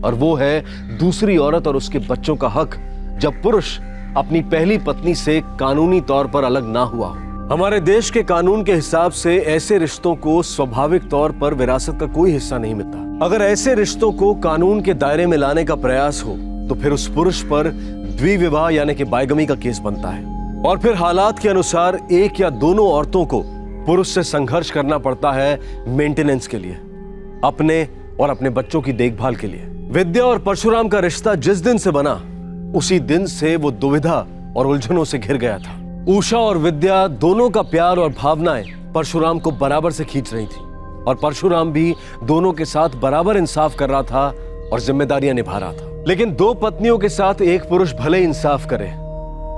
और वो है दूसरी औरत और उसके बच्चों का हक जब पुरुष अपनी पहली पत्नी से कानूनी तौर पर अलग ना हुआ हो। हमारे देश के कानून के हिसाब से ऐसे रिश्तों को स्वाभाविक तौर पर विरासत का कोई हिस्सा नहीं मिलता। अगर ऐसे रिश्तों को कानून के दायरे में लाने का प्रयास हो तो फिर उस पुरुष पर द्विविवाह यानी कि बायगमी का केस बनता है, और फिर हालात के अनुसार एक या दोनों औरतों को पुरुष से संघर्ष करना पड़ता है मेंटेनेंस के लिए, अपने और अपने बच्चों की देखभाल के लिए। विद्या और परशुराम का रिश्ता जिस दिन से बना उसी दिन से वो दुविधा और उलझनों से घिर गया था। उषा और विद्या दोनों का प्यार और भावनाएं परशुराम को बराबर से खींच रही थी, और परशुराम भी दोनों के साथ बराबर इंसाफ कर रहा था और जिम्मेदारियां निभा रहा था। लेकिन दो पत्नियों के साथ एक पुरुष भले इंसाफ करे,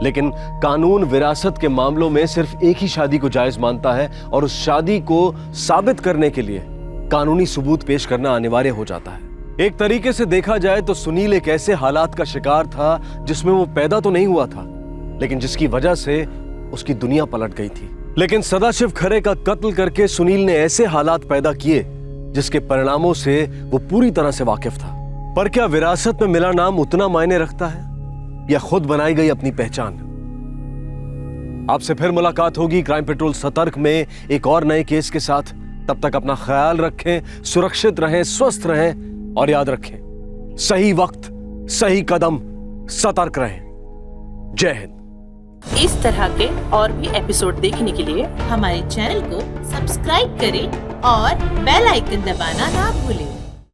लेकिन कानून विरासत के मामलों में सिर्फ एक ही शादी को जायज मानता है, और उस शादी को साबित करने के लिए कानूनी सबूत पेश करना अनिवार्य हो जाता है। एक तरीके से देखा जाए तो सुनील एक ऐसे हालात का शिकार था जिसमें वो पैदा तो नहीं हुआ था, लेकिन जिसकी वजह से उसकी दुनिया पलट गई थी। लेकिन सदाशिव खरे का कत्ल करके सुनील ने ऐसे हालात पैदा किए जिसके परिणामों से वो पूरी तरह से वाकिफ था। पर क्या विरासत में मिला नाम उतना मायने रखता है या खुद बनाई गई अपनी पहचान? आपसे फिर मुलाकात होगी क्राइम पेट्रोल सतर्क में एक और नए केस के साथ। तब तक अपना ख्याल रखें, सुरक्षित रहें, स्वस्थ रहें, और याद रखें, सही वक्त सही कदम, सतर्क रहें। जय हिंद। इस तरह के और भी एपिसोड देखने के लिए हमारे चैनल को सब्सक्राइब करें और बेल आइकन दबाना ना भूलें।